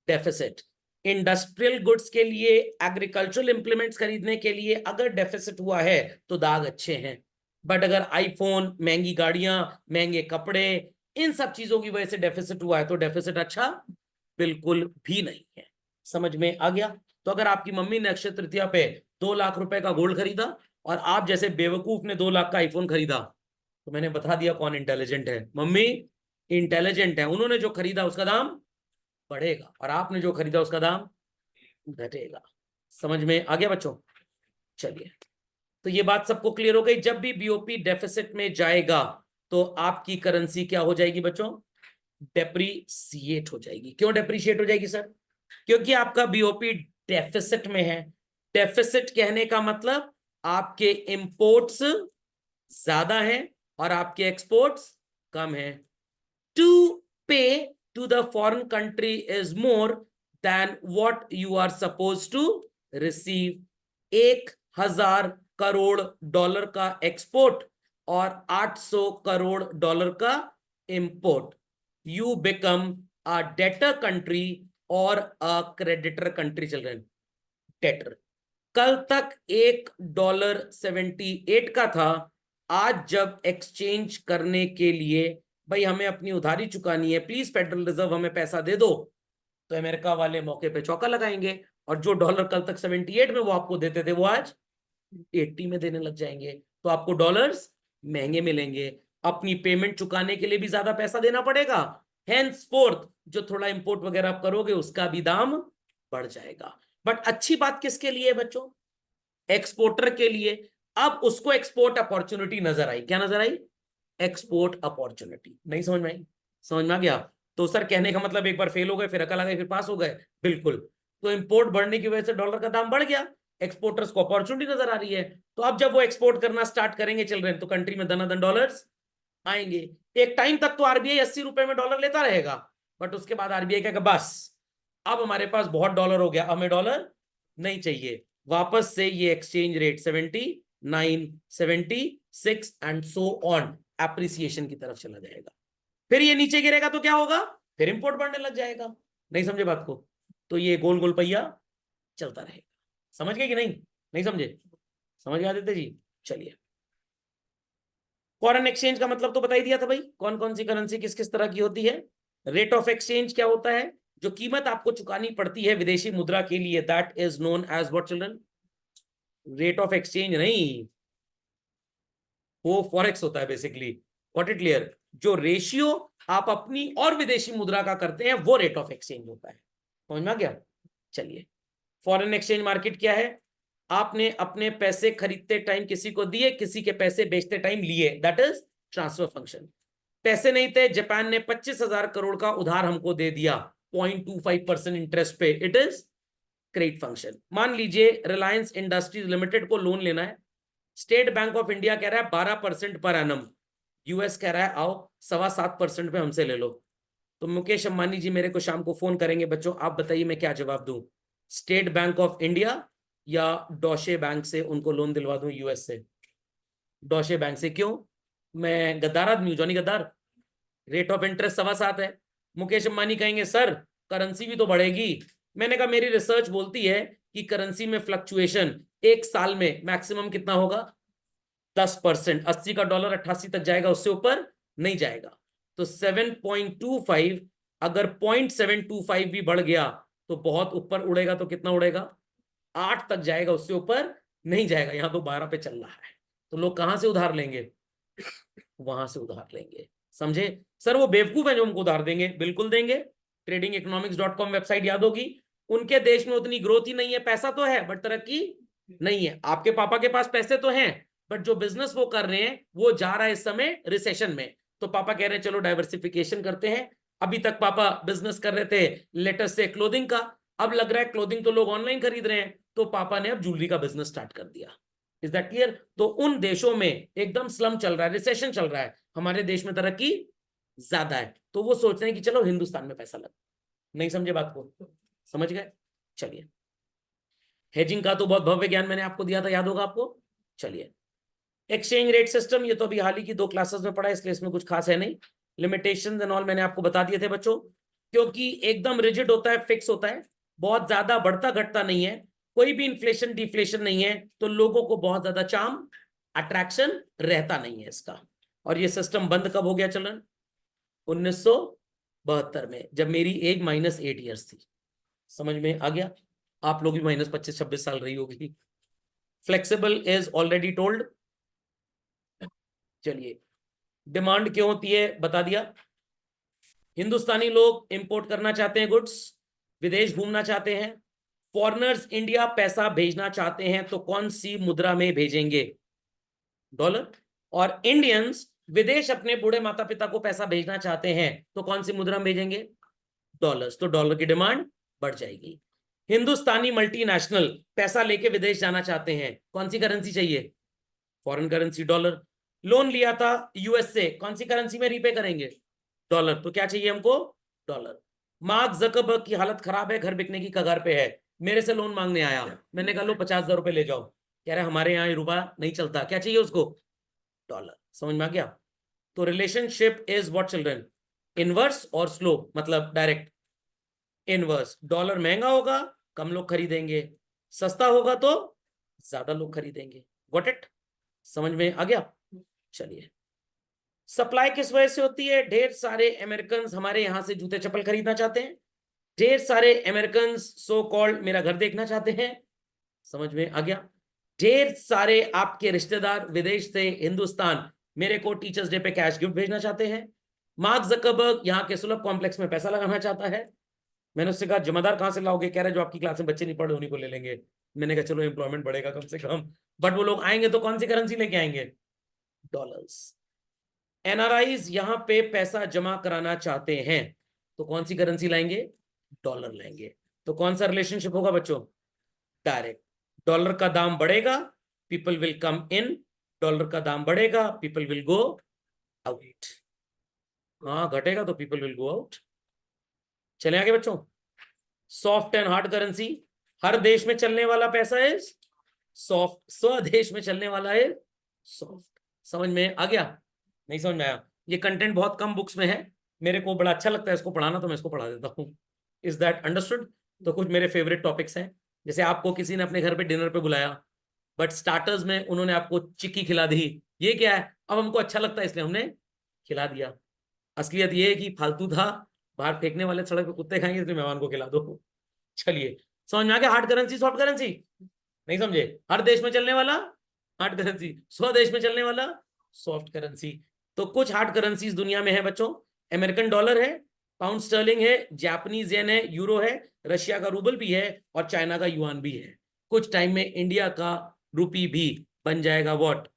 Deficit. Industrial goods के लिए, एग्रीकल्चरल इंप्लीमेंट्स खरीदने के लिए अगर डेफिसिट हुआ है तो दाग अच्छे हैं। बट अगर आईफोन, महंगी गाड़ियां, महंगे कपड़े, इन सब चीजों की वजह से डेफिसिट हुआ है तो डेफिसिट अच्छा बिल्कुल भी नहीं है। समझ में आ गया? तो अगर आपकी मम्मी ने अक्षय तृतीया पे 2 लाख रुपए का गोल्ड खरीदा और आप जैसे बेवकूफ ने 2 लाख का आईफोन खरीदा, तो मैंने बता दिया कौन इंटेलिजेंट है। मम्मी इंटेलिजेंट है, उन्होंने जो खरीदा उसका दाम बढ़ेगा और आपने जो खरीदा उसका दाम घटेगा। समझ में आ गया बच्चों? चलिए, तो ये बात सबको क्लियर हो गई। जब भी बीओपी डेफिसिट में जाएगा तो आपकी करेंसी क्या हो जाएगी बच्चों? डेप्रीसिएट हो जाएगी। क्यों डेप्रीशिएट हो जाएगी सर? क्योंकि आपका बीओपी डेफिसिट में है। डेफिसिट कहने का मतलब आपके इंपोर्ट्स ज्यादा हैं और आपके एक्सपोर्ट्स कम हैं। To pay to the foreign country is more than what you are suppose to receive. 1,000 crore dollar का एक्सपोर्ट और 800 करोड़ डॉलर का import, you become a debtor country और अ क्रेडिटर कंट्री। चल रहे हैं डेटर। कल तक $1.78 का था, आज जब एक्सचेंज करने के लिए भाई हमें अपनी उधारी चुकानी है, प्लीज फेडरल रिजर्व हमें पैसा दे दो, तो अमेरिका वाले मौके पे चौका लगाएंगे और जो डॉलर कल तक 78 में वो आपको देते थे वो आज 80 में देने लग जाएंगे। तो आपको डॉलर्स महंगे मिलेंगे, अपनी पेमेंट चुकाने के लिए भी ज्यादा पैसा देना पड़ेगा। हेंसफोर्थ जो थोड़ा इंपोर्ट वगैरह आप करोगे उसका भी दाम बढ़ जाएगा। बट अच्छी बात किसके लिए है बच्चों? एक्सपोर्टर के लिए। अब उसको एक्सपोर्ट अपॉर्चुनिटी नजर आई। क्या नजर आई? Export opportunity. नहीं समझ में आई? समझ में आ गया? तो सर कहने का मतलब एक बार फेल हो गए, फिर अकल आ गई, फिर पास हो गए? बिल्कुल। तो इंपोर्ट बढ़ने की वजह से डॉलर का दाम बढ़ गया, एक्सपोर्टर्स को अपॉर्चुनिटी नजर आ रही है। तो अब जब वो एक्सपोर्ट करना स्टार्ट करेंगे चिल्ड्रन, तो कंट्री में दनादन डॉलर्स आएंगे। एक टाइम तक तो आरबीआई 80 रुपए में डॉलर लेता रहेगा, बट उसके बाद आरबीआई कहेगा बस अब हमारे पास बहुत डॉलर हो गया, हमें डॉलर नहीं चाहिए। वापस से ये exchange rate 79, 76 and so on appreciation की तरफ चला जाएगा। फिर ये नीचे गिरेगा तो क्या होगा? फिर इंपोर्ट बढ़ने लग जाएगा। नहीं समझे बात को? तो ये गोल गोल पहिया चलता रहेगा। समझ गए कि नहीं? नहीं समझे? समझ गए आदित्य जी? चलिए, फॉरेन एक्सचेंज का मतलब तो बता ही दिया था भाई, कौन कौन सी करेंसी किस किस तरह की होती है। रेट ऑफ एक्सचेंज क्या होता है? जो कीमत आपको चुकानी पड़ती है विदेशी मुद्रा के लिए, that is known as what children? Rate of exchange नहीं, वो फॉरेक्स होता है बेसिकली। What it clear? जो रेशियो आप अपनी और विदेशी मुद्रा का करते हैं वो रेट ऑफ एक्सचेंज होता है। समझ में आ गया? चलिए, फॉरेन एक्सचेंज मार्केट क्या है? आपने अपने पैसे खरीदते टाइम किसी को दिए, किसी के पैसे बेचते टाइम लिए, दैट इज ट्रांसफर फंक्शन। पैसे नहीं थे, जापान ने 25,000 करोड़ का उधार हमको दे दिया 0.25% इंटरेस्ट पे, इट इज क्रेडिट फंक्शन। मान लीजिए रिलायंस इंडस्ट्रीज लिमिटेड को लोन लेना है, स्टेट बैंक ऑफ इंडिया कह रहा है 12% पर एनम, यूएस कह रहा है आओ 7.25% पे हमसे ले लो। तो मुकेश अंबानी जी मेरे को शाम को फोन करेंगे, बच्चों आप बताइए मैं क्या जवाब दूं? स्टेट बैंक ऑफ इंडिया या डॉशे बैंक से उनको लोन दिलवा दूं यूएस से? डॉशे बैंक से। क्यों? मैं गद्दार आदमी हूं, जॉनी गद्दार। रेट ऑफ इंटरेस्ट 7.25 है। मुकेश अंबानी कहेंगे सर करेंसी भी तो बढ़ेगी। मैंने कहा मेरी रिसर्च बोलती है कि करेंसी में फ्लक्चुएशन एक साल में मैक्सिमम कितना होगा? 10%। 80 का डॉलर 88 तक जाएगा, उससे ऊपर नहीं जाएगा। तो 7.25 अगर 0.725 भी बढ़ गया तो बहुत ऊपर उड़ेगा, तो कितना उड़ेगा? 8 तक जाएगा, उससे ऊपर नहीं जाएगा। यहां तो 12 पे चल रहा है। तो लोग कहां से उधार लेंगे? वहां से उधार लेंगे। समझे? सर वो बेवकूफ है जो हमको उधार देंगे? बिल्कुल देंगे। tradingeconomics.com वेबसाइट याद होगी। उनके देश में उतनी ग्रोथ ही नहीं है, पैसा तो है बट तरक्की नहीं है। आपके पापा के पास पैसे तो हैं, बट जो बिजनेस वो कर रहे हैं वो जा रहा है इस समय रिसेशन में। तो पापा कह रहे हैं चलो डाइवर्सिफिकेशन करते हैं। अभी तक पापा बिजनेस कर रहे थे लेटेस्ट से क्लोथिंग का, अब लग रहा है क्लोथिंग तो लोग ऑनलाइन खरीद रहे हैं, तो पापा ने अब ज्वेलरी का बिजनेस स्टार्ट कर दिया। Is that clear? तो उन देशों में एकदम स्लम चल रहा है, रिसेशन चल रहा है, हमारे देश में तरक्की ज्यादा है, तो वो सोच रहे हैं कि चलो हिंदुस्तान में पैसा लगा। नहीं समझे बात को? समझ गए? चलिए, हेजिंग का तो बहुत भव्य ज्ञान मैंने आपको दिया था, याद होगा आपको। चलिए, एक्सचेंज रेट सिस्टम, ये तो अभी हाल ही की 2 क्लासेस में पढ़ा है, इसलिए इसमें कुछ खास है नहीं। लिमिटेशन एंड ऑल मैंने आपको बता दिए थे बच्चों, क्योंकि एकदम रिजिड होता है, फिक्स होता है, बहुत ज्यादा बढ़ता घटता नहीं है, कोई भी इन्फ्लेशन डिफ्लेशन नहीं है, तो लोगों को बहुत ज्यादा चार्म अट्रैक्शन रहता नहीं है इसका। और ये सिस्टम बंद कब हो गया चलन? 1972 में, जब मेरी एज -8 ईयर्स थी। समझ में आ गया? आप लोग भी -25-26 साल रही होगी। Flexible is already told. चलिए, डिमांड क्यों होती है बता दिया। हिंदुस्तानी लोग इंपोर्ट करना चाहते हैं गुड्स, विदेश घूमना चाहते हैं, फॉरेनर्स इंडिया पैसा भेजना चाहते हैं, तो कौन सी मुद्रा में भेजेंगे? डॉलर। और इंडियंस विदेश अपने बूढ़े माता पिता को पैसा भेजना चाहते हैं, तो कौन सी मुद्रा में भेजेंगे? डॉलर्स। तो डॉलर की डिमांड बढ़ जाएगी। हिंदुस्तानी मल्टीनेशनल पैसा लेके विदेश जाना चाहते हैं, कौन सी करेंसी चाहिए? Foreign currency, dollar. लोन लिया था यूएस से, कौन सी करेंसी में रीपे करेंगे? डॉलर। तो क्या चाहिए हमको? डॉलर। मार्क जकरबर्ग की हालत खराब है, घर बिकने की कगार पे है, मेरे से लोन मांगने आया, मैंने कहा लो 50,000 रुपए ले जाओ। कह रहे हमारे यहाँ रुपया नहीं चलता, क्या चाहिए उसको? डॉलर। समझ में आ गया? तो relationship is what children? Inverse और स्लो, मतलब डायरेक्ट। इनवर्स, डॉलर महंगा होगा कम लोग खरीदेंगे, सस्ता होगा तो ज्यादा लोग खरीदेंगे। Got it? समझ में आ गया? चलिए, सप्लाई किस वजह से होती है? ढेर सारे अमेरिकन हमारे यहां से जूते चप्पल खरीदना चाहते हैं, ढेर सारे अमेरिकन सो कॉल्ड मेरा घर देखना चाहते हैं। समझ में आ गया? ढेर सारे आपके रिश्तेदार विदेश से हिंदुस्तान मेरे को टीचर्स डे पे कैश गिफ्ट भेजना चाहते हैं। मार्क जकरबर्ग यहाँ के सुलभ कॉम्प्लेक्स में पैसा लगाना चाहता है। मैंने उससे कहा जमादार कहां से लाओगे? कह रहे जो आपकी क्लास में बच्चे नहीं पढ़े उन्हीं को ले लेंगे। मैंने कहा चलो एम्प्लॉयमेंट बढ़ेगा कम से कम, बट वो लोग आएंगे तो कौन सी करेंसी लेके आएंगे? डॉलर्स। एनआरआईज यहां पे पैसा जमा कराना चाहते हैं तो कौन सी करेंसी लाएंगे? डॉलर लाएंगे। तो कौन सा रिलेशनशिप होगा बच्चों? डायरेक्ट। डॉलर का दाम बढ़ेगा, people will come in, dollar का दाम बढ़ेगा, पीपल विल गो आउट। हाँ, घटेगा तो पीपल विल गो आउट। चले आगे बच्चों। सॉफ्ट एंड हार्ड करेंसी, हर देश में चलने वाला पैसा है सॉफ्ट, स्वदेश में चलने वाला है सॉफ्ट। समझ में आ गया? नहीं समझ में आया? ये कंटेंट बहुत कम बुक्स में है, मेरे को बड़ा अच्छा लगता है इसको पढ़ाना, तो मैं इसको पढ़ा देता हूँ। Is that understood? तो कुछ मेरे फेवरेट टॉपिक्स हैं, जैसे आपको किसी ने अपने घर पे डिनर पे बुलाया, बट स्टार्टर्स में उन्होंने आपको चिक्की खिला दी, ये क्या है? अब हमको अच्छा लगता है इसलिए हमने खिला दिया। असलियत ये है कि फालतू था, बाहर फेंकने वाले सड़क पे कुत्ते खाएंगे, इसलिए मेहमान को खिला दो। चलिए, समझ में आ गया? Hard currency soft currency? नहीं समझे? हर देश में चलने वाला हार्ड करेंसी, स्वदेश में चलने वाला सॉफ्ट करेंसी। तो कुछ हार्ड करेंसीज दुनिया में है बच्चों। अमेरिकन डॉलर है, पाउंड स्टर्लिंग है, जापानीज येन है, यूरो है, रशिया का रूबल भी है, और चाइना का युआन भी है। कुछ टाइम में इंडिया का रुपी भी बन जाएगा व्हाट?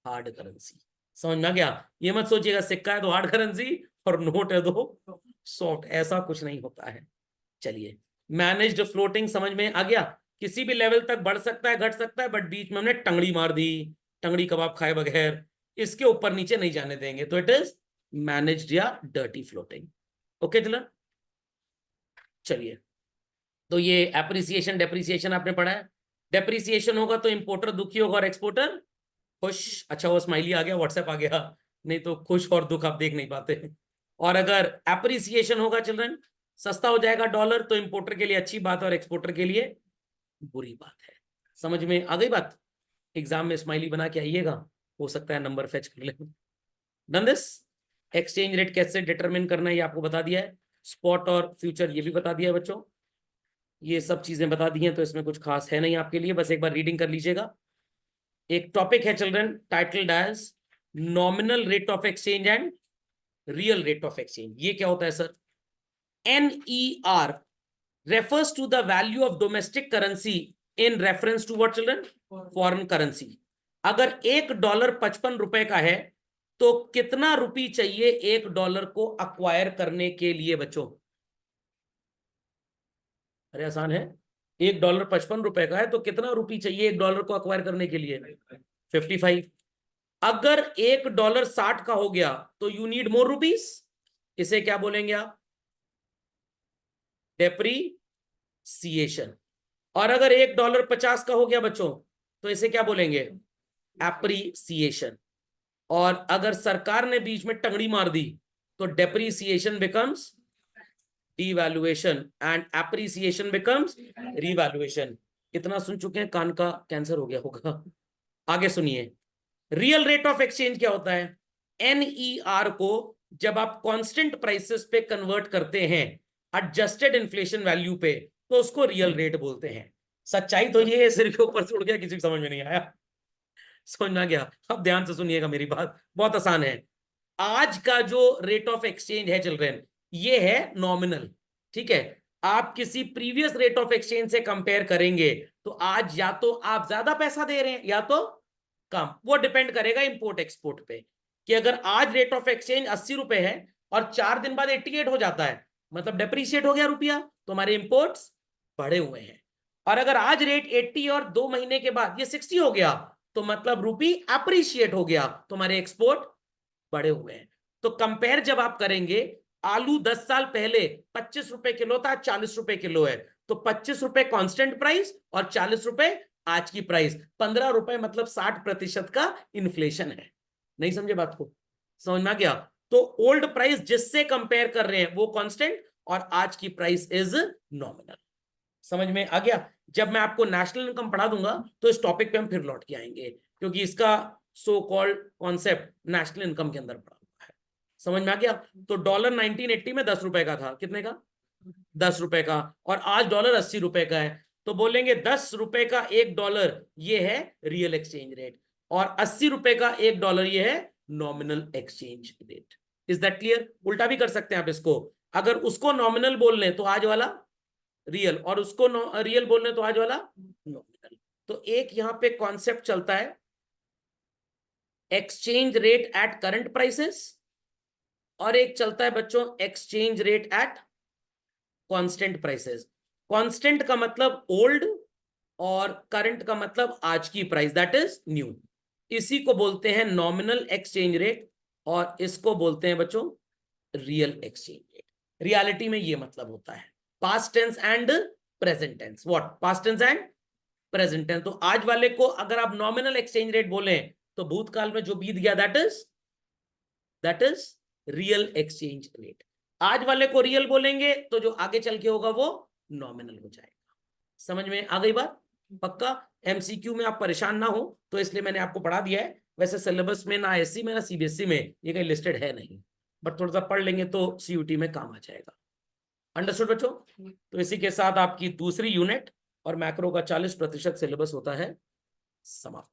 Hard currency. समझ में आ गया? ये मत सोचिएगा सिक्का है तो हार्ड करेंसी और नोट है तो सॉफ्ट, ऐसा कुछ नहीं होता है। चलिए, मैनेज्ड फ्लोटिंग समझ में आ गया? किसी भी लेवल तक बढ़ सकता है, घट सकता है, बट बीच में हमने टंगड़ी मार दी, टंगड़ी कबाब खाए बगैर, इसके ऊपर नीचे नहीं जाने देंगे, तो इट इज मैनेज्ड या डर्टी फ्लोटिंग। ओके चलो, चलिए। तो ये एप्रिसिएशन डेप्रिसिएशन आपने पढ़ा है। डेप्रिसिएशन होगा तो इंपोर्टर दुखी होगा और एक्सपोर्टर खुश। अच्छा, वो स्माइली आ गया, व्हाट्सएप आ गया, नहीं तो खुश और दुख आप देख नहीं पाते। और अगर एप्रिसिएशन होगा चिल्ड्रन, सस्ता हो जाएगा डॉलर, तो इंपोर्टर के लिए अच्छी बात है और एक्सपोर्टर के लिए बुरी बात है। समझ में आ गई बात? एग्जाम में स्माइली बना के आइएगा, हो सकता है नंबर फेच कर ले। Done this. एक्सचेंज रेट कैसे डिटरमिन करना है ये आपको बता दिया है, स्पॉट और फ्यूचर ये भी बता दिया है बच्चों। ये सब चीजें बता दी हैं, तो इसमें कुछ खास है नहीं आपके लिए, बस एक बार रीडिंग कर लीजिएगा। एक टॉपिक है children titled as nominal rate of exchange and real rate of exchange. ये क्या होता है sir? NER refers to the value of domestic currency in reference to what children? Foreign currency. अगर $1 55 का है तो कितना रुपी चाहिए $1 को अक्वायर करने के लिए बच्चों? अरे आसान है, $1 55 का है तो कितना रुपी चाहिए $1 को अक्वायर करने के लिए? 55। अगर $1 60 का हो गया तो यू नीड मोर रुपीस, इसे क्या बोलेंगे आप? डेप्रीसिएशन। और अगर $1 50 का हो गया बच्चों तो इसे क्या बोलेंगे? एप्रिसिएशन। और अगर सरकार ने बीच में टंगड़ी मार दी तो depreciation becomes devaluation and appreciation becomes revaluation. इतना सुन चुके हैं, कान का कैंसर हो गया होगा। आगे सुनिए, रियल रेट ऑफ एक्सचेंज क्या होता है? NER को जब आप कांस्टेंट प्राइसेस पे कन्वर्ट करते हैं एडजस्टेड इन्फ्लेशन वैल्यू पे, तो उसको रियल रेट बोलते हैं। सच्चाई तो ये है, सिर के ऊपर से उड़ गया, किसी को समझ में नहीं आया? समझ में आ गया? अब ध्यान से सुनिएगा मेरी बात, बहुत आसान है। आज का जो रेट ऑफ एक्सचेंज है चिल्ड्रन, ये है नॉमिनल, ठीक है? आप किसी प्रीवियस रेट ऑफ एक्सचेंज से कंपेयर करेंगे तो आज या तो आप ज्यादा पैसा दे रहे हैं या तो कम। वो डिपेंड करेगा इंपोर्ट एक्सपोर्ट पे, कि अगर आज रेट ऑफ एक्सचेंज ₹80 है और 4 दिन बाद 88 हो जाता है, मतलब डेप्रीशिएट हो गया रुपया, तो हमारे इंपोर्ट्स बढ़े हुए हैं। और अगर आज रेट 80 और 2 महीने के बाद ये 60 हो गया, तो मतलब रुपी अप्रिशिएट हो गया, तो हमारे एक्सपोर्ट बढ़े हुए हैं। तो कंपेयर जब आप करेंगे, आलू 10 साल पहले ₹25 किलो था, ₹40 किलो है, तो ₹25 कांस्टेंट प्राइस और ₹40 आज की प्राइस, ₹15 मतलब 60% का इन्फ्लेशन है। नहीं समझे बात को? समझ में आ गया? तो ओल्ड प्राइस जिससे कंपेयर कर रहे हैं वो कांस्टेंट और आज की प्राइस इज नॉमिनल। समझ में आ गया? जब मैं आपको नेशनल इनकम पढ़ा दूंगा तो इस टॉपिक पे हम फिर लौट के आएंगे, क्योंकि इसका so called concept national income के अंदर पढ़ा हुआ है। समझ में आ गया? तो डॉलर 1980 में ₹10 का था, कितने का? ₹10 का। और आज डॉलर ₹80 का है, तो बोलेंगे ₹10 का $1 ये है रियल एक्सचेंज रेट, और ₹80 का $1 ये है nominal exchange rate. Is that clear? उल्टा भी कर सकते हैं आप इसको, अगर उसको नॉमिनल बोल लें तो आज वाला रियल, और उसको रियल बोलने तो आज वाला नॉमिनल। तो एक यहां पे कॉन्सेप्ट चलता है, exchange rate at current prices, और एक चलता है बच्चों exchange rate at constant prices. Constant का मतलब ओल्ड और करंट का मतलब आज की प्राइस, दैट इज न्यू। इसी को बोलते हैं नॉमिनल एक्सचेंज रेट, और इसको बोलते हैं बच्चों रियल एक्सचेंज रेट। रियलिटी में ये मतलब होता है past tense and present tense. What? Past tense and present tense. तो आज वाले को अगर आप नॉमिनल एक्सचेंज रेट बोले तो भूतकाल में जो बीत गया that is real exchange rate. आज वाले को रियल बोलेंगे तो जो आगे चल के होगा वो नॉमिनल हो जाएगा। समझ में आ गई बात? पक्का? एमसीक्यू में आप परेशान ना हो तो इसलिए मैंने आपको पढ़ा दिया है। वैसे सिलेबस में ना एससी में ना सीबीएसई में ये कहीं लिस्टेड है नहीं, बट थोड़ा सा पढ़ लेंगे तो सीयूटी में काम आ जाएगा। अंडरस्टूड बच्चों? तो इसी के साथ आपकी दूसरी यूनिट और मैक्रो का 40% सिलेबस होता है समाप्त।